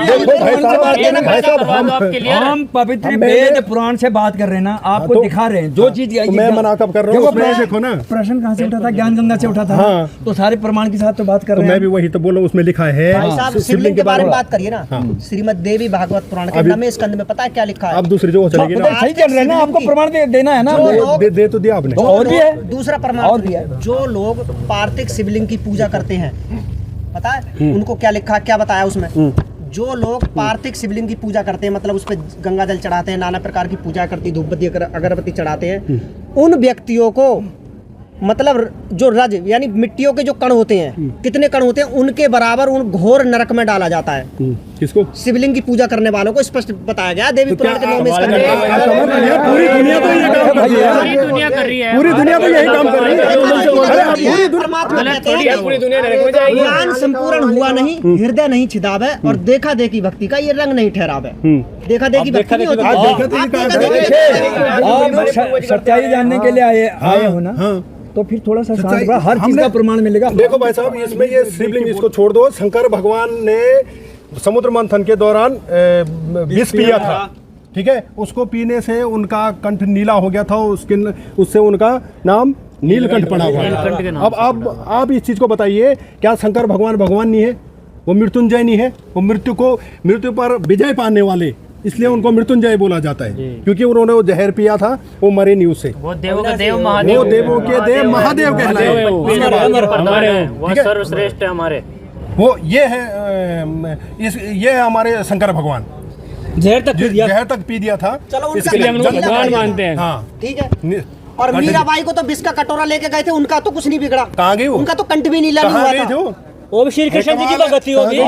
हम पवित्र वेद पुराण से बात कर रहे हैं ना, आपको दिखा रहे हैं जो चीज। मैं मना कब कर रहा हूँ? देखो ना, प्रश्न कहाँ से उठा था? ज्ञान गंगा से उठा था। तो सारे प्रमाण के साथ तो बात कर रहे हैं। मैं भी वही तो बोला, उसमें लिखा है शिवलिंग के बारे में बात करिए ना। श्रीमद देवी भागवत पुराण के नवमें स्कंद में पता है क्या लिखा है? अब दूसरी जगह चलेगी ना, सही चल रहे हैं ना, आपको प्रमाण देना है ना, दे तो दिया आपने। और भी है, दूसरा प्रमाण भी है। जो लोग पार्थिव शिवलिंग की पूजा करते हैं, पता है उनको क्या लिखा है, क्या बताया उसमें? जो लोग पार्थिव शिवलिंग की पूजा करते हैं, मतलब उस पर गंगा जल चढ़ाते हैं, नाना प्रकार की पूजा करती, धूप बत्ती अगरबत्ती चढ़ाते हैं, उन व्यक्तियों को मतलब जो रज यानी मिट्टियों के जो कण होते हैं, कितने कण होते हैं, उनके बराबर उन घोर नरक में डाला जाता है। किसको? शिवलिंग की पूजा करने वालों को स्पष्ट बताया गया देवी पुराण के नवमें स्कंद में। पूरी दुनिया तो ये काम कर रही है, पूरी दुनिया तो यही काम कर रही है। परमात्मा कहते हैं ज्ञान संपूर्ण हुआ नहीं, हृदय नहीं छिदावे, और देखा देखी भक्ति का ये रंग नहीं ठहरावे। देखा देखी भक्ति नहीं होती। आप सच्चाई जानने के लिए आए हो ना, तो फिर थोड़ा सा शांत रहो, हर चीज का प्रमाण मिलेगा। देखो भाई साहब, इसमें ये शिवलिंग इसको छोड़ दो। शंकर भगवान ने समुद्र मंथन के दौरान विष पिया था, ठीक है? उसको पीने से उनका कंठ नीला हो गया था, उससे उनका नाम नीलकंठ पड़ा हुआ है। अब आप इस चीज को बताइए, क्या शंकर भगवान नहीं है? वो मृत्युंजय नहीं है? वो मृत्यु पर विजय पाने वाले, इसलिए उनको मृत्युंजय बोला जाता है, क्योंकि उन्होंने वो जहर पिया था, वो मरे नहीं उससे। वो देवों का देव महादेव, वो देवों के देव महादेव कहलाए, वो सर्वश्रेष्ठ है हमारे। वो ये है ये है हमारे शंकर भगवान। जहर तक पी दिया था। चलो इसके लिए हम लोग भगवान मानते हैं। हाँ ठीक है। और मीराबाई को तो विष का कटोरा लेके गए थे, उनका तो कुछ नहीं बिगड़ा। कहाँ गई वो? उनका तो कंठ भी नीला नहीं हुआ था। वो भी श्री कृष्ण जी की भक्ति होगी।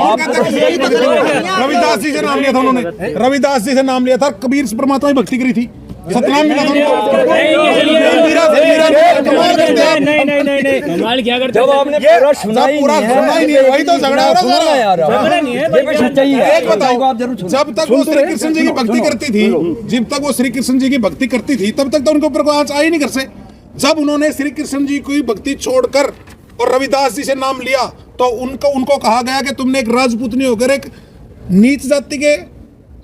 रविदास जी से नाम लिया था उन्होंने, रविदास जी से नाम लिया था, कबीर परमात्मा की भक्ति करी थी, सतनाम मिला था उनको। नहीं कमाल क्या करते? जब आपने पूरा सुना ही नहीं है, वही तो झगड़ा हो रहा है यार। सच्चाई है, एक बताओ, जब तक वो श्री कृष्ण जी की भक्ति करती थी, जब तक वो श्री कृष्ण जी की भक्ति करती थी, तब तक तो उनके ऊपर कोई आंच आई नहीं कर से। जब उन्होंने श्री कृष्ण जी की भक्ति छोड़कर और रविदास जी से नाम लिया, तो उनको कहा गया कि तुमने एक राजपूतनी होकर एक नीच जाति के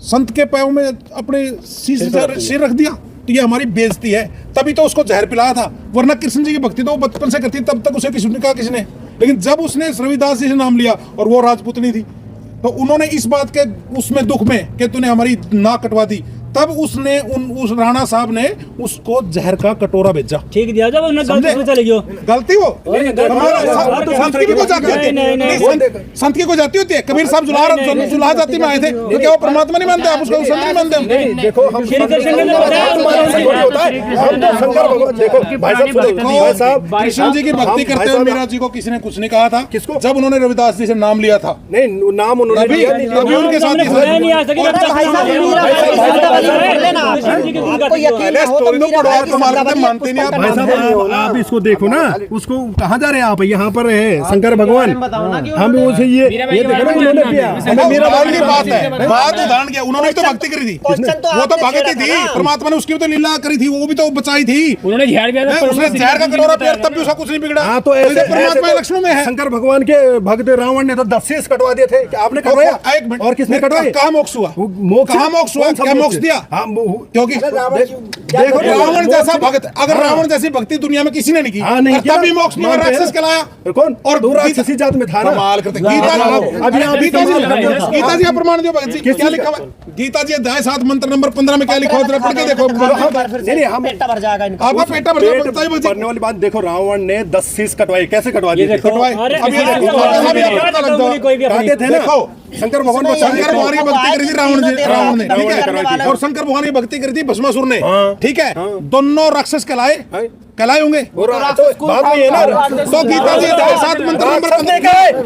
संत के पैरों में अपने सिर रख दिया, तो ये हमारी बेइज्जती है। तभी तो उसको जहर पिलाया था, वरना कृष्ण जी की भक्ति तो वो बचपन से करती, तब तक उसे किसी ने कहा किसने। लेकिन जब उसने रविदास जी से नाम लिया और वो राजपूतनी थी, तो उन्होंने इस बात के उसमें दुख में कि तूने हमारी नाक कटवा दी, तब उसने उस राणा साहब ने उसको जहर का कटोरा भेजा। ठीक दिया, जब उन्होंने गलती वो संत की भी को जाती होती है, संत की को जाती होती है। कबीर साहब जुलाहा जाति में आए थे, तो क्या वो परमात्मा नहीं मानते? आप उसको संत नहीं मानते? देखो हम कृष्ण जी की भक्ति करते हुए मीरा जी को किसी ने कुछ नहीं कहा था। किसको? जब उन्होंने रविदास जी से नाम लिया था। नहीं, नाम उन्होंने अभी उनके साथ आपको यकीन अरे ना हो तो स्टोरी तो मीरा पढ़ो, भाई की तुम्हारे शब्दावली तो मानते नहीं आप। पुस्तक भाई का नाम साहब है। आप इसको देखो ना, उसको कहाँ जा रहे हैं आप? यहाँ पर है शंकर भगवान, हम उसे ये देखो ना उन्होंने किया, हमें मेरा भाई की बात है, बात उदाहरण किया, उन्होंने भी तो भक्ति करी थी, क्वेश्चन तो वो तो आपने भक्ति छेड़ा थी, था ना। परमात्मा ने उसकी भी तो लीला करी थी, वो भी तो बचाई थी। उन्होंने झाड़ भी उसने जहर का कटोरा पिया तब भी उसका कुछ नहीं बिगड़ा। हाँ, तो ऐसे परमात्मा ऐसे लक्ष्मण में है। शंकर भगवान के भक्त रावण ने तो 10 शीश कटवा दिए थे, क्या आपने कटवाया? एक मिनट, और किसने कटवाए? कहाँ मोक्ष हुआ? मोक्ष कहाँ मोक्ष हुआ? कौन सा क्या मोक्ष दिया? हाँ, क्योंकि देखो रावण जैसा भक्त, अगर रावण जैसी भक्ति दुनिया में किसी ने नहीं की, हाँ, नहीं किया। तभी मोक्ष नहीं, राक्षस कहलाया। कौन? और दो राक्षसी जात में था ना। कमाल करते। गीता अभी आप गीता जी कमाल करते हो। गीता जी का प्रमाण दियो भगत जी, क्या लिखा हुआ? गीता जी अध्याय 7 मंत्र नंबर 15 में क्या लिखा हुआ? जरा पढ़ के देखो। नहीं, हम पेटा भर जाएगा इनका। आपका पेटा भर जाएगा, बताइए भगत जी। पढ़ने वाली बात देखो, रावण ने 10 शीश कटवाए, कैसे कटवा दिए थे? कटवाए। अब ये देखो, अभी आपको पता लग जाओ। काटे थे ना। देखो, शंकर भगवान को शंकर भगवान की भक्ति करी थी रावण ने, ठीक है? करवाई थी। और शंकर भगवान की भक्ति करी थी भस्मासुर ने, ठीक है? दोनों राक्षस कहलाए होंगे। बात में ये ना, तो गीता जी अध्याय 7 मंत्र नंबर 15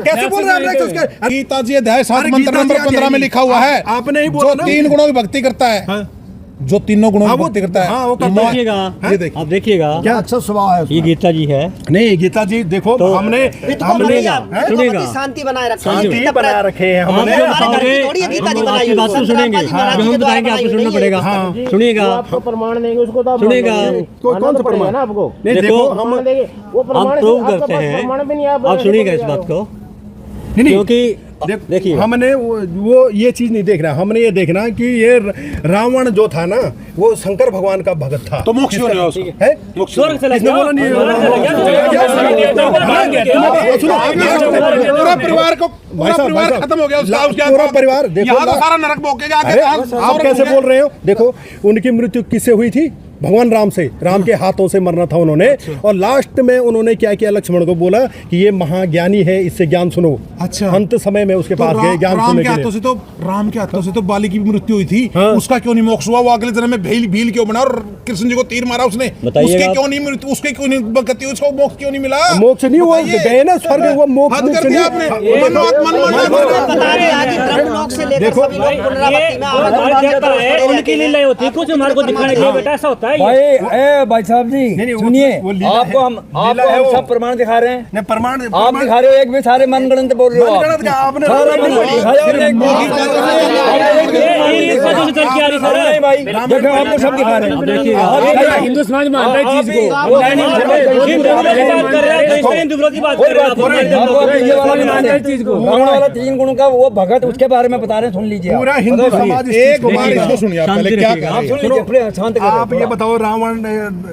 कैसे बोल रहे हैं आप राक्षस के? गीता जी अध्याय 7 मंत्र नंबर 15 में लिखा हुआ है, आपने ही बोला जो ना। 3 गुणों की भक्ति करता है, जो तीनों गुणों की भक्ति करता है, हाँ, वो करता है। ये देखिए, आप देखिएगा, क्या अच्छा स्वभाव है। ये गीता जी है। नहीं, गीता जी देखो, हमने सुनेगा। शांति बनाए रखा शांति बना रखे हैं आप हमने। जो बताओगे, हम आपकी बात तो सुनेंगे, जो हम बताएंगे आपको सुनना पड़ेगा। सुनिएगा, प्रमाण देंगे उसको तो सुनिएगा। कौन सा प्रमाण? आपको नहीं, देखो, देखो हम हम प्रूव करते हैं। आप सुनिएगा इस बात को, नहीं, क्योंकि देखिए, हमने वो ये चीज नहीं देखना, हमने ये देखना कि ये रावण जो था ना, वो शंकर भगवान का भगत था। तो मोक्ष क्यों नहीं उसका? है? स्वर्ग चला किसने बोला नहीं? पूरा परिवार को, पूरा साहब, परिवार भाई साहब, खत्म हो गया उसका, उसके पूरा परिवार देखो, यहाँ तो सारा नरक भोगेगा। अरे आप कैसे बोल रहे हो? देखो, उनकी मृत्यु किससे हुई थी? भगवान राम से, राम के हाथों से मरना था उन्होंने। और लास्ट में उन्होंने क्या किया? लक्ष्मण को बोला कि ये महाज्ञानी है, इससे ज्ञान सुनो। अच्छा। अंत समय में उसके पास गए ज्ञान राम सुनने के के हाथों लिए। से तो, राम के हाथों से तो बाली की भी मृत्यु हुई थी, हाँ। उसका क्यों नहीं मोक्ष हुआ? वो अगले जन्म में भील क्यों बना और कृष्ण जी को तीर मारा उसने, बताइएगा उसके आप। क्यों नहीं मृत्यु, उसके क्यों नहीं गति, उसको मोक्ष क्यों नहीं मिला? मोक्ष नहीं हुआ, बताइए। गए ना स्वर्ग, वो मोक्ष हद कर दिया आपने, बता रहे हैं कि ब्रह्मलोक से लेकर सभी लोग पुनरावृत्ति में आवागमन उनकी लीला होती है, कुछ हमारे को दिखाने के लिए बेटा ऐसा होता है ये। भाई साहब जी नहीं, सुनिए, वो लीला आपको है। हम लीला है वो। सब प्रमाण दिखा रहे हैं। नहीं, प्रमाण आप दिखा रहे हो, एक भी सारे मनगढ़ंत बोल रहे हो आप। मनगढ़ंत का आपने सारे मनगढ़ंत दिखाया और एक नहीं भाई, देखो आपको सब दिखा रहे हैं। हिंदू समाज मानता है चीज को। रावण वाला 3 गुणों का वो भगत, उसके बारे में बता रहे हैं, सुन लीजिए आप। पूरा हिंदू समाज इस एक चीज को बार मानेगा। इसको सुनिए आप शांति पहले, क्या रखिएगा। कर आप रहे सुन हैं? लीजिए, शांत करो। आप ये बताओ, रावण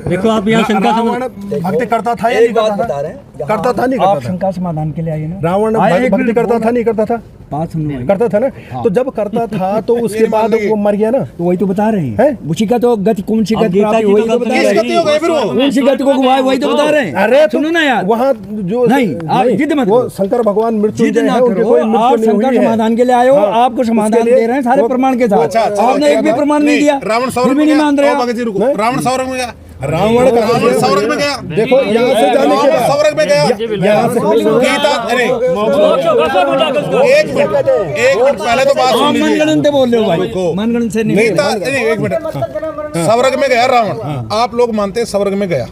देखो, आप यहाँ शंका रावण भक्ति करता था या नहीं एक बात करता बता था? रहे हैं, करता था नहीं आप करता था? शंका समाधान के लिए आइए ना। रावण एक भक्ति मिनट करता था नहीं करता था? बात सुन लो। करता था ना। तो जब करता था तो उसके बाद वो मर गया ना। वही तो बता रहे हैं? हैं, उसी का तो गति, कौन सी अब गति गीता प्राप्त जी हुई तो तो बता गति रहे गति हो गई फिर वो। हैं। कौन सी गति को गुवाए, वही तो बता रहे हैं। अरे सुनो ना यार, वहाँ जो नहीं, आप जिद मत वो करो। शंकर भगवान जिद मृत्युंजय ना है, उनके करो, कोई आप मृत्यु नहीं शंका हुई है। समाधान के लिए आए हो, हाँ, आपको समाधान उसके लिए दे रहे हैं सारे वो- प्रमाण के साथ। अच्छा, आपने एक भी प्रमाण नहीं दिया, रावण फिर सौरभ भी में नहीं मान रहे गया। आप। भगत जी रुको, रावण सौरभ में गया, रावण रावण सौरभ में गया। देखो, यहाँ से जाने के रावण सौरभ में गया। यहाँ से गीता, अरे एक मिनट पहले तो बात आप सुन लीजिए। मनगढ़ंत बोल रहे हो भाई, रुको। मनगढ़ंत से नहीं। गीता, नहीं एक मिनट, स्वर्ग में गया रावण, आप लोग मानते हैं स्वर्ग में गया।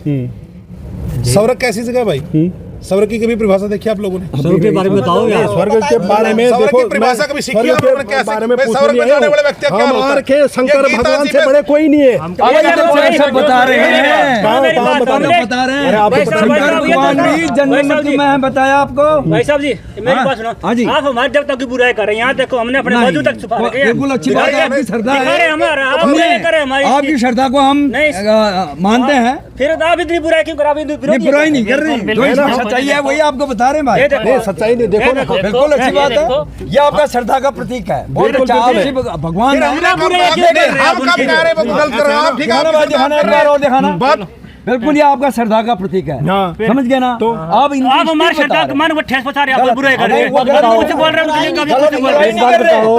स्वर्ग कैसी जगह भाई? स्वर्ग की कभी परिभाषा देखी आप लोगों ने? स्वर्ग के बारे में बताओ यार। स्वर्ग के बारे में स्वर्ग देखो, की परिभाषा कभी सीखी स्वर्ग आप लोगों ने? के कैसे? बारे में भाई, पूछने स्वर्ग में नहीं जाने आए। वाले व्यक्ति क्या होता हमारे है? के शंकर ये गीता भगवान जी से में- बड़े कोई नहीं है। सब बता रहे हैं, कहाँ बता रहे हैं? बता रहे हैं। अरे आप शंकर भगवान भी जन्म मृत्यु में है, बताया आपको। भाई साहब जी, मेरी बात हाँ सुनो। जी। आप हमारे देवता की बुराई कर रहे हैं। यहाँ देखो, हमने अपने नहीं, वजू तक छुपा रखे हैं। बिल्कुल अच्छी बात है, आपकी श्रद्धा दिखा रहे है। हैं हमारा, आप सुनिए, बुराई कर रहे हैं हमारी। आपकी श्रद्धा को हम नहीं। मानते हैं, फिर आप इतनी बुराई क्यों करा? ये बुराई नहीं कर रही, जो इसमें सच्चाई है वही आपको बता रहे हैं भाई। नहीं, सच्चाई नहीं, देखो ना। बिल्कुल अच्छी बात है, ये आपका श्रद्धा का प्रतीक है। बहुत अच्छा, आप शिव भगवान फिर हमने कब कहा कि हम कब कह रहे हैं वो गलत कर रहे हैं आप? ठीक है, दिखाना आप भाई, दिखाना एक बार और दिखाना। बात बिल्कुल ये आपका श्रद्धा का प्रतीक है, समझ गए ना? तो आप आप हमारे श्रद्धा के मन को ठेस पहुंचा रहे हैं, आप बुराई कर रहे हैं। कुछ बोल रहे हैं, कभी कुछ बोल रहे हैं। एक बात बताओ,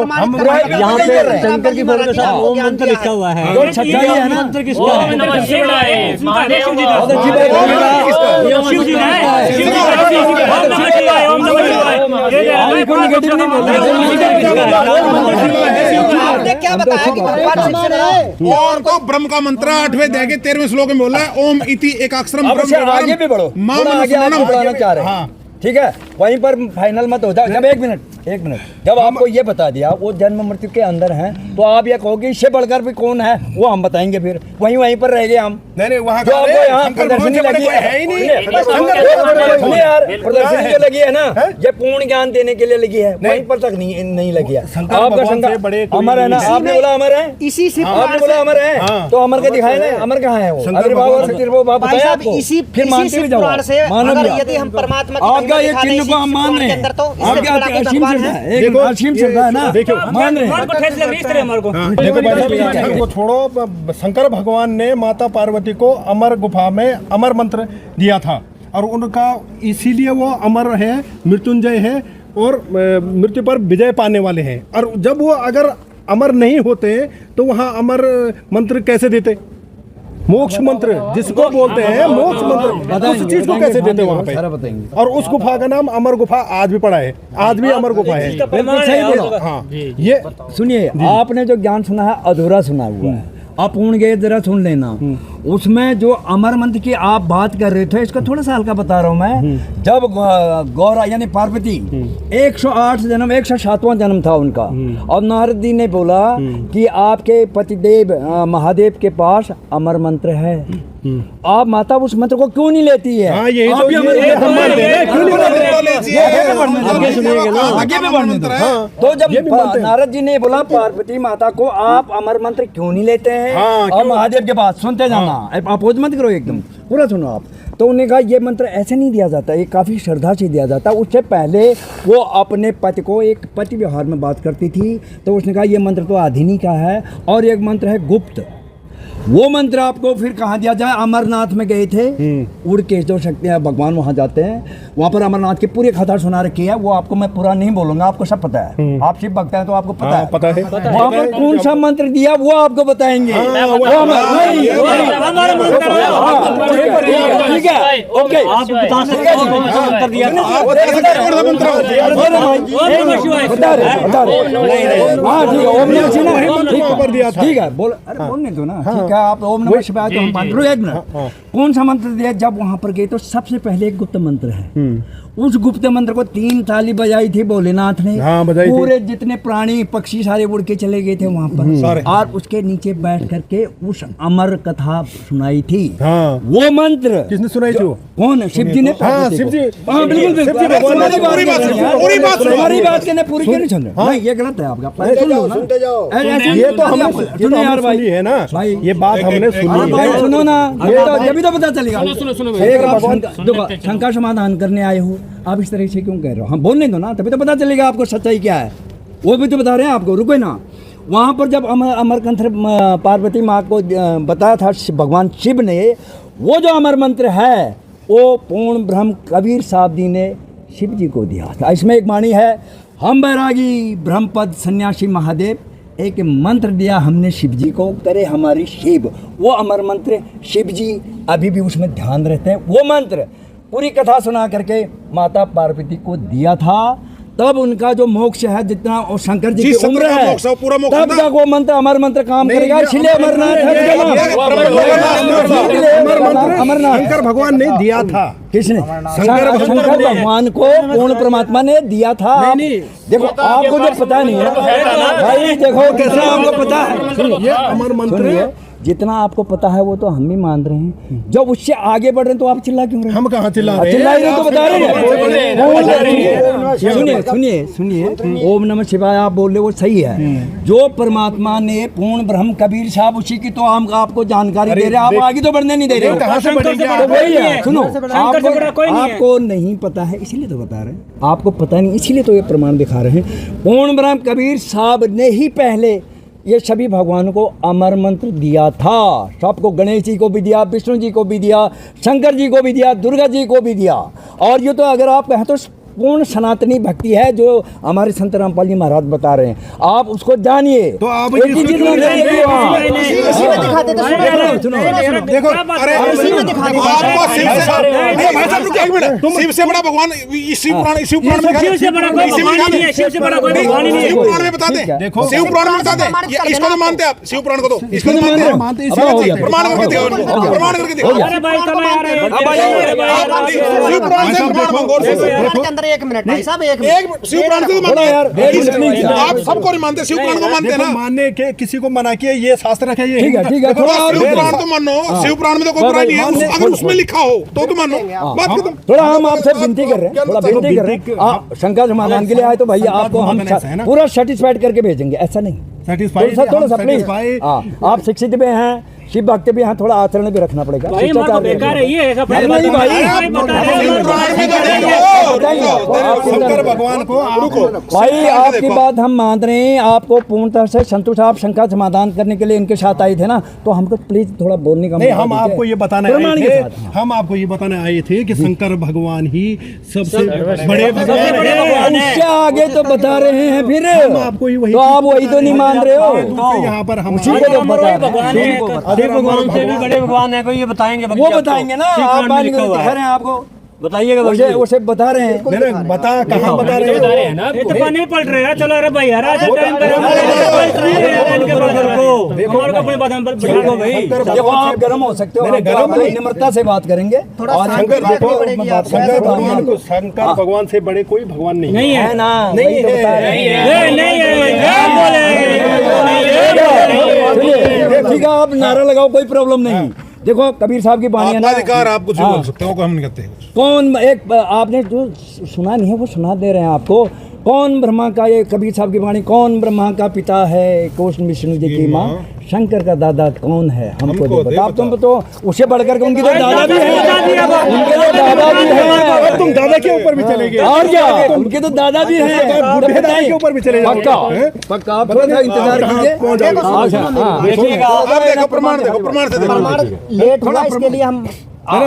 यहाँ पे शंकर की फोटो के साथ ओम मंत्र लिखा हुआ है। जो सच्चाई है ना, मंत्र किसका है? बहुत अच्छी बात है। शिव जी का है, शिव जी का है, शिव जी का है, शिव जी का है, ओम नमः शिवाय, ओम नमः शिवाय। आपने क्या बताया कि भगवान शिव से मिले? और तो ब्रह्म का मंत्र 8वें अध्याय के 13वें श्लोक में बोला है, ओम इति एकाक्षरम अब उससे आगे भी बढ़ो, मां थोड़ा आगे आप बढ़ाना चाह रहे हैं, ठीक है, वहीं पर फाइनल मत हो जाओ। जब एक मिनट जब आपको ये बता दिया वो जन्म मृत्यु के अंदर हैं, तो आप ये कहोगे इससे बढ़कर भी कौन है, वो हम बताएंगे, फिर वहीं पर रह गए हम। नहीं वहाँ जो आपको यहाँ प्रदर्शनी लगी है ही नहीं, सुनिए यार, प्रदर्शनी जो लगी है ना, ये पूर्ण ज्ञान देने के लिए लगी है, वहीं पर तक नहीं लगी है। आपका शंकर अमर है ना, आपने बोला अमर है, इसी से आपने बोला अमर है, तो अमर का दिखाए ना, अमर कहाँ है वो? आविर्भाव और तिरुभाव बताया आपको, फिर मानते भी जाओ, मानव यदि हम परमात्मा आपका ये चिन्ह को हम मान रहे हैं, आपके असीम श्रद्धा है, एक असीम श्रद्धा है ना, देखो मान रहे हैं। देखो भाई वो छोड़ो, शंकर भगवान ने माता पार्वती को अमर गुफा में अमर मंत्र दिया था, और उनका इसीलिए वो अमर है, मृत्युंजय है, और मृत्यु पर विजय पाने वाले हैं। और जब वो अगर अमर नहीं होते तो वहाँ अमर मंत्र कैसे देते? मोक्ष मंत्र जिसको बोलते हैं, मोक्ष मंत्र, उस चीज को कैसे देते वहाँ पे? और उस गुफा का नाम अमर गुफा आज भी पड़ा है, आज भी अमर गुफा है। सही बोला। हाँ, ये सुनिए, आपने जो ज्ञान सुना है अधूरा सुना हुआ है, अपूर्ण गए जरा सुन लेना। उसमें जो अमर मंत्र की आप बात कर रहे थे, इसका थोड़ा सा हल्का बता रहा हूँ मैं। जब गौरा यानी पार्वती 108 जन्म, 107वां जन्म था उनका, और नारद जी ने बोला कि आपके पतिदेव महादेव के पास अमर मंत्र है, आप माता उस मंत्र को क्यों नहीं लेती है? हाँ, यही तो ये हम मानते हैं, क्यों नहीं तो जब नारद जी ने बोला पार्वती माता को आप अमर मंत्र क्यों नहीं लेते हैं, और महादेव के पास सुनते जाना, अपोज मत करो, एकदम पूरा सुनो आप। तो उन्होंने कहा ये मंत्र ऐसे नहीं दिया जाता, ये काफ़ी श्रद्धा से दिया जाता। उससे पहले वो अपने पति को, एक पति व्यवहार में बात करती थी, तो उसने कहा ये मंत्र तो आधिनी का है, और एक मंत्र है गुप्त, वो मंत्र आपको फिर कहाँ दिया जाए? अमरनाथ में गए थे, उड़ के जो शक्ति है भगवान वहाँ जाते हैं, वहाँ पर अमरनाथ की पूरी कथा सुना रखी है, वो आपको मैं पूरा नहीं बोलूंगा, आपको सब पता है, आप शिव भक्त हैं तो आपको पता है, पता है। वहाँ पर कौन सा मंत्र दिया वो आपको बताएंगे। ठीक है, ओके, आप बता सकते हैं, ठीक है, बोल, अरे बोलने दो ना, ठीक है, आप ओम नमः शिवाय तो हम मान लो। एक मिनट, कौन सा मंत्र दिया? जब वहां पर गए तो सबसे पहले एक गुप्त मंत्र है, उस गुप्त मंत्र को 3 ताली बजाई थी भोलेनाथ ने, पूरे जितने प्राणी पक्षी सारे उड़ के चले गए थे वहां पर, और उसके नीचे बैठ करके उस अमर कथा सुनाई थी। वो मंत्र किसने सुनाई थी? कौन? शिव जी ने। शिव जी, बिल्कुल पूरी बात कहने पूरी क्यों नहीं सुन रहे? ये गलत है आपका, सुन लो ना, ये तो हमने सुनो यार भाई, है ना भाई, ये बात हमने सुनी है, सुनो ना, जब तो पता चलेगा। देखो, शंका समाधान करने आए हो, आप इस तरह से क्यों कह रहे हो? हम बोलने दो ना, तभी तो पता चलेगा आपको सच्चाई क्या है, वो भी तो बता रहे हैं आपको, रुको ना। वहाँ पर जब अमरकंठ पार्वती माँ को बताया था भगवान शिव ने, वो जो अमर मंत्र है वो पूर्ण ब्रह्म कबीर साहब जी ने शिव जी को दिया था। इसमें एक वाणी है, हम बैरागी ब्रह्मपद सन्यासी महादेव, एक मंत्र दिया हमने शिव जी को, करे हमारी शिव। वो अमर मंत्र शिव जी अभी भी उसमें ध्यान रहते हैं। वो मंत्र पूरी कथा सुना करके माता पार्वती को दिया था, तब उनका जो मोक्ष है, जितना और शंकर जी की उम्र है, तब तक वो मंत्र अमर मंत्र काम करेगा। इसलिए अमरनाथ अमरनाथ शंकर भगवान ने दिया था। किसने? शंकर भगवान को पूर्ण परमात्मा ने दिया था। देखो, आपको जो पता नहीं है भाई, देखो कैसे आपको पता है, ये अमर मंत्र जितना आपको पता है वो तो हम भी मान रहे हैं, जब उससे आगे बढ़ रहे हैं तो आप चिल्ला क्यों रहे हैं? हम कहाँ चिल्ला रहे हैं? चिल्ला ही नहीं तो बता रहे हैं। सुनिए, ओम नमः शिवाय आप बोल रहे वो सही है, जो परमात्मा ने पूर्ण ब्रह्म कबीर साहब उसी की तो हम आपको जानकारी दे रहे हैं, आप आगे तो बढ़ने नहीं दे रहे। कहाँ से बढ़ेंगे? वही है, सुनो, आपको नहीं पता है इसीलिए तो बता रहे हैं, आपको पता नहीं इसीलिए तो ये प्रमाण दिखा रहे हैं। पूर्ण ब्रह्म कबीर साहब ने ही पहले ये सभी भगवानों को अमर मंत्र दिया था, सबको, गणेश जी को भी दिया, विष्णु जी को भी दिया, शंकर जी को भी दिया, दुर्गा जी को भी दिया। और ये तो अगर आप कहें तो पूर्ण सनातनी भक्ति है जो हमारे संत रामपाल जी महाराज बता रहे हैं, आप उसको जानिए। तो आप एक ही चीज देखो, अरे आपको शिव से बड़ा भगवान शिव पुराण में शिव से बड़ा कोई भगवान ही नहीं है, शिव से बड़ा कोई भगवान ही नहीं है। शिव पुराण में बता दे, देखो शिव पुराण में बता दे, इसको तो मानते आप, शिव पुराण को तो इसको तो मानते हैं, प्रमाण करके दिखाओ, प्रमाण करके दिखाओ। अरे भाई कब आ रहे हो? शिव पुराण से प्रमाण मांगो, के अंदर 1 मिनट भाई साहब, 1 मिनट। शिव पुराण से तो मानते हैं, आप सबको नहीं मानते, शिव पुराण को मानते हैं ना। मानने के किसी को मना किया, ये शास्त्र रखे, ये ठीक है शिव पुराण तो मानो, शिव पुराण में तो कोई बुराई नहीं है, अगर उसमें लिखा हो तो मानो, बात खत्म। थोड़ा हम आपसे विनती कर रहे हैं, थोड़ा विनती कर रहे हैं, आप शंका समाधान के लिए आए तो भैया आपको हम पूरा सेटिस्फाइड करके भेजेंगे, ऐसा नहीं, थोड़ा सा प्लीज। आप शिक्षित भी हैं, शिव भक्त भी हैं, थोड़ा आचरण भी रखना पड़ेगा। भाई हमारा बेकार है ये, ऐसा नहीं भाई, शंकर भगवान को भाई आपकी बात हम मान रहे हैं, आपको पूर्णतः से संतुष्ट, आप शंका समाधान करने के लिए इनके साथ आए थे ना, तो हमको प्लीज थोड़ा बोलने का नहीं, हम आपको ये बताने आए थे, हम आपको ये बताने आए थे कि शंकर भगवान ही सबसे बड़े भगवान हैं। उससे आगे तो बता रहे हैं, फिर आपको ही तो आप वही तो नहीं मान रहे हो, यहाँ पर हम उसी को तो बता रहे हैं। भगवान से भी बड़े भगवान है कोई, ये बताएंगे, वो बताएंगे ना, आप दिखा रहे हैं आपको, बताइएगा, उसे बता रहे हैं। बता कहाँ बता रहे हैं ना, ये तो पानी पलट रहे हैं। चलो अरे भाई यार, ऐसे टाइम पे देखो आप गर्म हो सकते हो, निम्रता से बात करेंगे। शंकर भगवान से बड़े कोई भगवान नहीं है ना, नहीं ठीक है, आप नारा लगाओ, कोई प्रॉब्लम नहीं। देखो कबीर साहब की बाणी है ना, अधिकार आप कुछ भी बोल सकते हो, हम नहीं कहते। कौन एक आपने जो सुना नहीं है वो सुना दे रहे हैं आपको। कौन ब्रह्मा का, ये कबीर साहब की वाणी, कौन ब्रह्मा का पिता है, कृष्ण विष्णु जी की माँ, शंकर का दादा कौन है, हमको बता। आप तुम तो उससे बढ़कर उनकी तो दादा भी है, उनके तो दादा भी है, तुम दादा के ऊपर भी चले गए, और क्या, उनके तो दादा भी है, के ऊपर भी चले पक्का पक्का। आप थोड़ा सा इंतजार कीजिए, देखो प्रमाण, देखो प्रमाण से प्रमाण लेट हुआ, इसके लिए हम कोई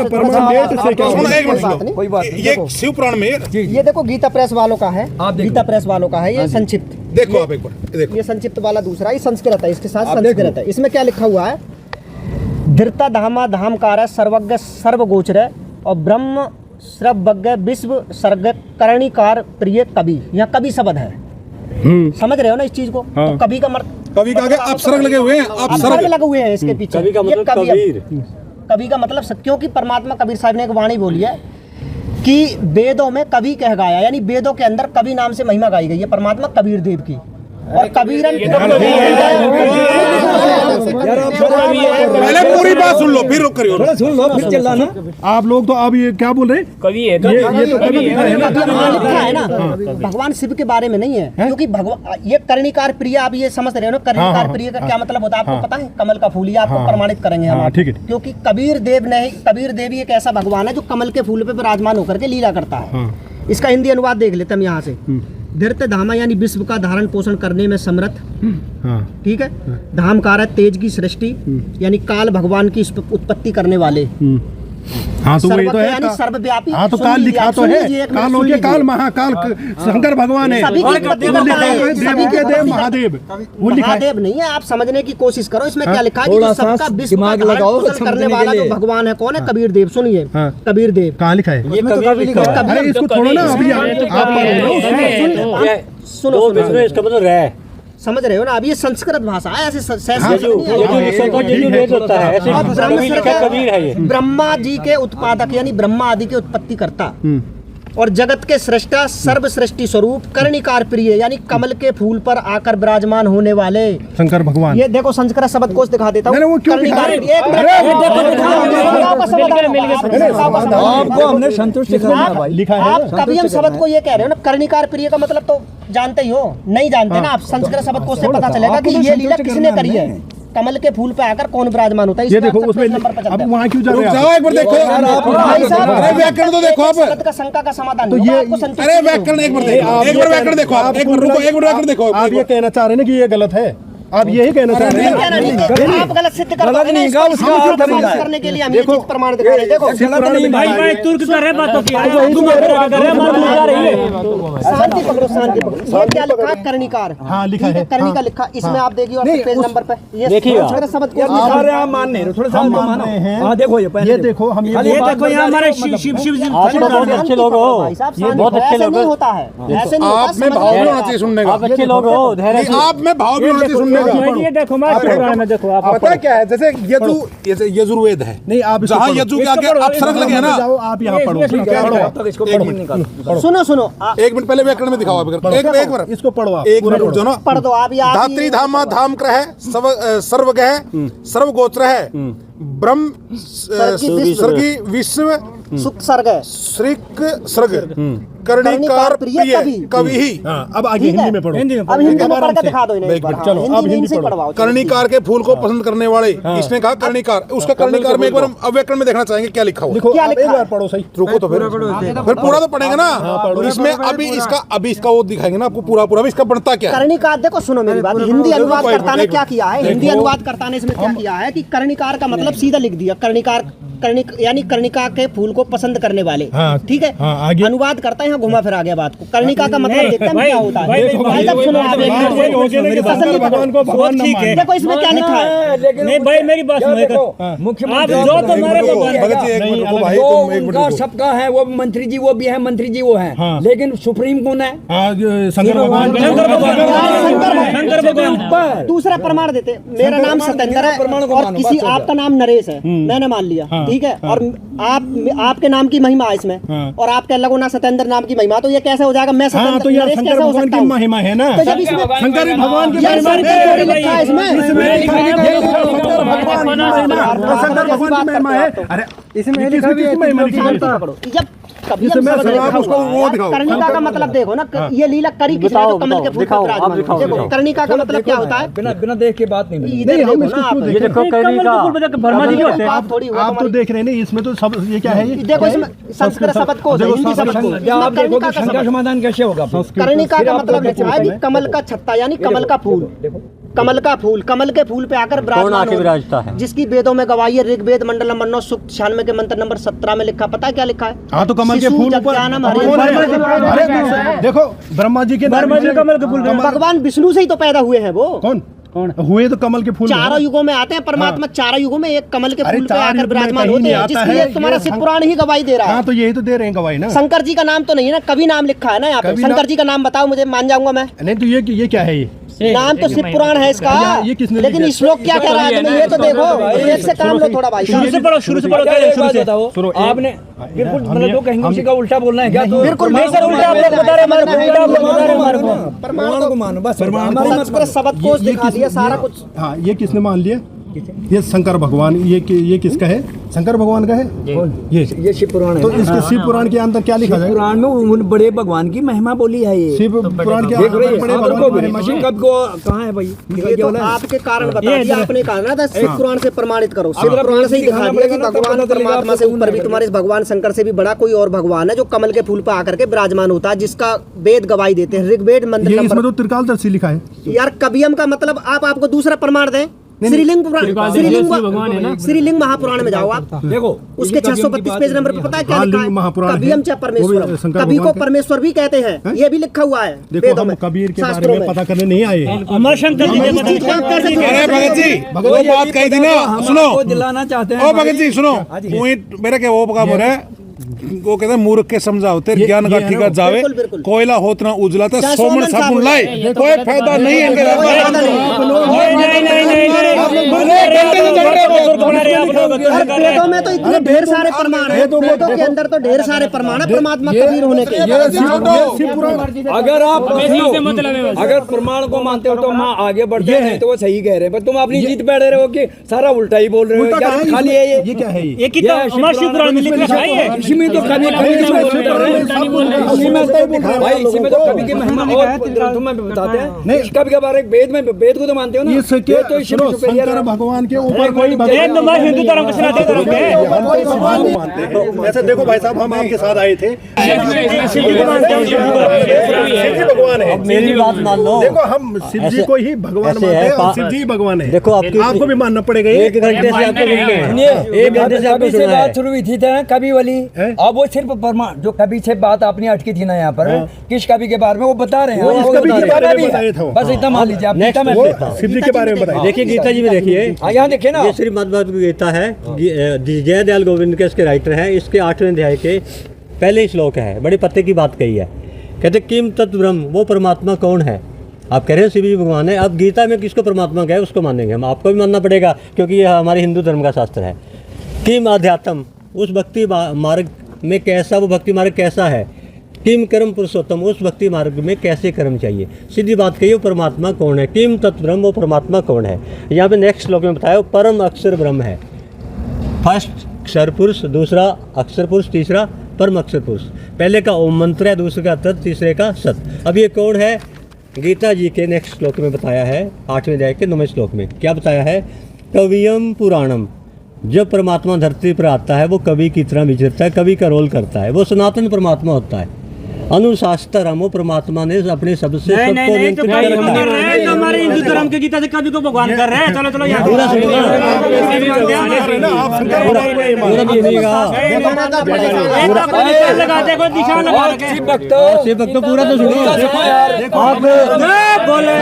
बात नहीं। ये शिव पुराण में ये देखो गीता प्रेस वालों का है, गीता प्रेस वालों का है, ये संक्षिप्त देखो आप एक बार देखो, ये संक्षिप्त वाला दूसरा, ये संस्कृत है, इसके साथ संस्कृत है। इसमें क्या लिखा हुआ है, धृता धामा धामकार सर्वज्ञ सर्वगोचर और ब्रह्म सर्वज्ञ विश्व सर्ग करणीकार प्रिय कवि। यहाँ कवि शब्द है, समझ रहे हो ना इस चीज को। तो कवि का कवि का आगे अपसर्ग लगे हुए हैं, अपसर्ग लगे हुए हैं इसके पीछे। कवि का मतलब कबीर, कवि का मतलब क्योंकि परमात्मा कबीर साहब ने एक वाणी बोली है कि वेदों में कवि कह गाया, यानी वेदों के अंदर कवि नाम से महिमा गाई गई है परमात्मा कबीर देव की। और कबीरन पहले पूरी बात सुन लो, फिर रुक करियो, सुन लो फिर चिल्लाना। आप लोग तो अब ये क्या बोल रहे हैं, कवि है, ये तो कवि लिखा है ना, लिखा है ना, भगवान शिव के बारे में नहीं है, क्योंकि भगवान ये कर्णिकार प्रिय, आप ये समझ रहे हो ना, कर्णिकार प्रिय का क्या मतलब होता है आपको पता है? कमल का फूल, ये आपको प्रमाणित करेंगे हम, ठीक है। क्योंकि कबीर देव ने, कबीर देव एक ऐसा भगवान है जो कमल के फूल पे विराजमान होकर के लीला करता है। इसका हिंदी अनुवाद देख लेते हम यहाँ से। धृत धामा यानी विश्व का धारण पोषण करने में समर्थ, ठीक है। धामकार तेज की सृष्टि यानी काल भगवान की उत्पत्ति करने वाले। हाँ तो वही तो है, यानी सर्वव्यापी। हाँ तो काल लिखा तो है, काल हो गया, काल महाकाल शंकर भगवान है, सभी के देव महादेव, वो लिखा है। महादेव नहीं है, आप समझने की कोशिश करो इसमें क्या लिखा है कि जो सबका विश्व का धारण पोषण करने वाला जो भगवान है कौन है? कबीर देव। सुनिए कबीर देव कहाँ लिखा है, ये कबीर लिखा है। अरे इसको छोड़ो ना, अभी आप सुनो, इसका मतलब है, समझ रहे हो ना। अब ये संस्कृत भाषा है, ऐसे ब्रह्मा जी के उत्पादक यानी ब्रह्मा आदि के उत्पत्ति करता और जगत के सृष्टा सर्व सृष्टि स्वरूप कर्णिकार प्रिय यानी कमल के फूल पर आकर विराजमान होने वाले शंकर भगवान। ये देखो संस्कृत शब्द कोश दिखा देता हूँ। आपको हमने संतुष्ट लिखा है, आप कभी हम शब्द को ये कह रहे हो ना, कर्णिकार प्रिय का मतलब तो जानते ही हो, नहीं जानते ना आप। संस्कृत शब्द कोश से पता चलेगा कि ये लीला किसने करी है। कमल के फूल पे आकर कौन विराजमान होता है, ये देखो उसमें अब वहाँ क्यों जा रहे हैं? जाओ एक बार देखो, अरे व्याकरण तो देखो आप, का शंका का समाधान तो ये अरे व्याकरण एक बार देखो, एक बार व्याकरण देखो आप, एक बार रुको, एक बार व्याकरण देखो। आप ये कहना चाह रहे हैं ना कि ये गलत है, आप यही कहना चाह रहे हैं? आप गलत सिद्ध कर पाओगे ना, इसको साबित करने के लिए हम ये चीज प्रमाण दिखा रहे हैं। देखो भाई तुर्क कर रहे बातों की शांति पकड़ो, शांति पकड़ो। ये क्या लिखा है? कर्णिकार। हाँ, लिखा है। कर्णिका लिखा, इसमें आप देखिए और पेज नंबर पे ये शब्द को हमारे यहाँ मान नहीं रहे, थोड़ा सा मानो। हाँ देखो ये देखो हम ये देखो यहाँ हमारे शिव शिव शिव जी बहुत अच्छे लोग हो, ये बहुत अच्छे लोग नहीं होता है, ऐसे नहीं होता। आप में भाव भी होना चाहिए सुनने का। आप अच्छे लोग हो, धैर्य से। आप में भाव भी होना चाहिए सुनने का। ये देखो मैं में देखो आप पता है क्या है, जैसे यजुर्वेद है, नहीं आप जहाँ यजु के आगे अक्षर लगे हैं ना, आप यहाँ पढ़ो। सुनो सुनो, एक मिनट पहले व्याकरण में दिखाओ आप। एक बार इसको पढ़ो आप। एक मिनट रुक जाओ ना। पढ़ दो आप। धात्री धामा धाम ग्रह सर्वगह सर्वगोत्र है ब्रह्म सर्गी विश्व सुख सर्ग श्रीक सर्ग कर्णिकार प्रिय कवि ही। अब आगे हिंदी में पढ़ो। अब हिंदी में पढ़ के दिखा दो इन्हें एक बार। चलो अब हिंदी से पढ़वाओ। कर्णिकार के फूल को पसंद करने वाले, इसने कहा कर्णिकार। उसका कर्णिकार में एक बार हम व्याकरण में देखना चाहेंगे क्या लिखा हुआ। लिखो, आप एक बार पढ़ो सही। रुको तो फिर पूरा तो पढ़ेंगे ना। इसमें अभी इसका वो दिखाएंगे ना आपको पूरा इसका बनता क्या है। कर्णिकार देखो, सुनो मेरी बात। हिंदी अनुवादकर्ता ने क्या किया है? हिंदी अनुवादकर्ता ने इसमें क्या किया है कि कर्णिकार का मतलब सीधा लिख दिया। कर्णिकार यानी कर्णिका के फूल को पसंद करने वाले। ठीक है, अनुवाद करता है, यहाँ घुमा फिरा गया बात को। कर्णिका का मतलब देखते हैं क्या होता है। भाई साहब सुनो, आप देखो इसमें क्या लिखा है। नहीं भाई मेरी बात सुनो, मुख्यमंत्री आप जो तुम्हारे भगवान जो उनका सबका है, वो मंत्री जी वो भी है, मंत्री जी वो है, लेकिन सुप्रीम कौन है? शंकर भगवान। दूसरा प्रमाण देते, मेरा नाम सत्येंद्र है और किसी आपका नाम नरेश है, मैंने मान लिया। ठीक है, और आपके नाम की महिमा है इसमें, और आपके लगो ना सत्येंद्र नाम की महिमा, तो ये कैसे हो जाएगा? मैं सत्येंद्र तो यार शंकर भगवान की महिमा है ना। तो जब इसमें शंकर भगवान की लिखा है इसमें, शंकर भगवान की महिमा है। अरे इसमें जब कभी कर्णिका का मतलब देखो ना, ये लीला करी किसने? तो कमल के फूल पर विराजमान। देखो कर्णिका का मतलब क्या होता है? बिना देख के बात नहीं। इधर देखो ना आप, ये देखो कर्णिका। आप तो देख रहे हैं, इसमें तो सब ये क्या है? ये देखो इसमें संस्कृत शब्द को, हिंदी शब्द को, आप देखो कि शंका समाधान कैसे होगा। कर्णिका का मतलब लिखा है कि कमल का छत्ता, यानी कमल का फूल। कमल का फूल, कमल के फूल पे आकर विराजता है, जिसकी वेदों में गवाही है। ऋग्वेद मंडल नंबर 9 सूक्त 96 के मंत्र नंबर 17 में लिखा, पता है क्या लिखा है? हाँ, तो कमल के फूल ऊपर। देखो ब्रह्मा जी के कमल के फूल, भगवान विष्णु से ही तो पैदा हुए हैं वो। कौन हुए? तो कमल के फूल चारों युगों में आते हैं परमात्मा। चारों युगों में एक कमल के फूल पे आकर विराजमान होते हैं, जिसकी तुम्हारा शिव पुराण ही गवाही दे रहा है। हाँ, तो यही तो दे रहे हैं गवाही ना। शंकर जी का नाम तो नहीं है ना, कवि नाम लिखा है ना यहाँ पे। शंकर जी का नाम बताओ मुझे, मान जाऊंगा मैं। नहीं तो ये क्या है? ये नाम तो शिव पुराण है इसका, लेकिन श्लोक क्या कह रहा है तुम्हें? ये तो देखो, एक से काम लो थोड़ा भाई। शुरू से पढ़ो, शुरू से पढ़ो। आपने बिल्कुल मतलब जो कहेंगे उसी का उल्टा बोलना है क्या? बिल्कुल नहीं सर, उल्टा आप लोग बता रहे प्रमाण को मानो बस। संस्कृत शब्द कोश दिखा दिया सारा कुछ। हाँ, ये किसने मान लिया? ये शंकर भगवान। ये किसका है? शंकर भगवान का है ये शिव पुराण है। तो इसके शिव पुराण के अंदर क्या लिखा है? पुराण में उन बड़े भगवान की महिमा बोली है। ये शिव पुराण के अंदर बड़े भगवान की महिमा है। कब को कहाँ है भाई? ये तो आपके कारण बता दिया आपने, कहा ना था शिव पुराण से प्रमाणित करो। शिव पुराण से ही दिखा दिया कि भगवान परमात्मा से ऊपर भी, तुम्हारे भगवान शंकर से भी बड़ा कोई और भगवान है जो कमल के फूल पर आकर के विराजमान होता है, जिसका वेद गवाही देते हैं। ऋग्वेद मंत्र इसमें तो त्रिकालदर्शी लिखा है यार। कवियम का मतलब आपको दूसरा प्रमाण दें। श्रीलिंग श्रीलिंग महापुराण में जाओ आप, देखो उसके 632 पेज नंबर पर पता है क्या लिखा है? कवियम च परमेश्वर, कवि को परमेश्वर भी कहते हैं, ये भी लिखा हुआ है। देखो हम कबीर के बारे में पता करने नहीं आए। अमर शंकर जी भगत जी वो बात कही थी ना, सुनो दिलाना चाहते हैं। ओ भगत जी सुनो, मेरा क्या वो काम हो रहा है? वो कहते हैं मूर्ख के समझाओते ज्ञान का ठीका जावे, कोयला होत ना उजलाता सोमन साबुन लाए, कोई फायदा नहीं है। वेदों में तो इतने ढेर सारे प्रमाण है, वेदों के अंदर तो ढेर सारे प्रमाण है परमात्मा कबीर होने के। अगर प्रमाण को मानते हो तो माँ आगे बढ़ते हैं, तो वो सही कह रहे हैं। पर तुम अपनी जीत बैठे रहे हो कि सारा उल्टा ही बोल रहे हो। खाली है ये क्या है? ये कितना हमारे शिव पुराण में लिखा है। इसी में तो कभी कभी की भाई, इसी में तो कभी की महिमा और ग्रंथों में बताते हैं। नहीं, कभी कभार एक वेद में, वेद को तो मानते हो ना, इसके ये तो इसी में superior है। भगवान के ऊपर कोई हिंदू धर्म के सनातन धर्म के ऐसे देखो भाई साहब, हम आपके साथ आए थे, शिव जी भगवान है। मेरी बात मान लो, देखो हम शिव जी को ही भगवान ऐसे मानते है, हैं और शिव जी भगवान है। देखो आपको भी मानना पड़ेगा। 1 घंटे से आपको मिलते हैं, 1 घंटे से आपको कभी से सुना है। बात शुरू हुई थी कवि वाली, अब वो सिर्फ जो कवि से बात अपनी अटकी थी ना यहाँ पर, किस कवि के बारे में वो बता रहे हैं, वो आपको कवि बता के रहे बारे हैं। में बताया था वो। बस इतना मान लीजिए आप, Next गीता में वो शिव जी के बारे में बताइए। देखिए गीता जी में देखिए, यहाँ देखिए ना, ये श्रीमद् भगवद गीता है, जयदयाल गोविंद के इसके राइटर हैं। इसके 8वें अध्याय के पहले श्लोक है, बड़े पत्ते की बात कही है। कहते किम तत् ब्रह्म, वो परमात्मा कौन है। आप कह रहे हो शिव जी भगवान है, अब गीता में किसको परमात्मा कहे उसको मानेंगे हम, आपको भी मानना पड़ेगा क्योंकि ये हमारे हिंदू धर्म का शास्त्र है। किम अध्यात्म, उस भक्ति मार्ग में कैसा, वो भक्ति मार्ग कैसा है। किम कर्म पुरुषोत्तम, उस भक्ति मार्ग में कैसे कर्म चाहिए। सीधी बात कही, वो परमात्मा कौन है। किम तत् ब्रह्म, वो परमात्मा कौन है। यहाँ पे नेक्स्ट श्लोक में बताया परम अक्षर ब्रह्म है। फर्स्ट अक्षर पुरुष, दूसरा अक्षर पुरुष, तीसरा परम अक्षर पुरुष। पहले का ओम मंत्र है, दूसरे का तत्, तीसरे का सत। अब ये कौन है, गीता जी के नेक्स्ट श्लोक में बताया है, 8वें अध्याय के 9वें श्लोक में क्या बताया है। कवियम पुराणम, जब परमात्मा धरती पर आता है वो कवि की तरह विचरता है, कवि का रोल करता है, वो सनातन परमात्मा होता है। अनुशास्त्रम, वो परमात्मा ने अपने सबसे सबको नियंत्रित कर रखा है। हमारे हिंदू धर्म के गीता से कभी को भगवान कर रहे हैं। चलो चलो यहाँ पूरा सुनिएगा, पूरा भी सुनिएगा। लगाते कोई दिशा लगा रखे शिव भक्तों, शिव भक्तों पूरा तो सुनो आप बोले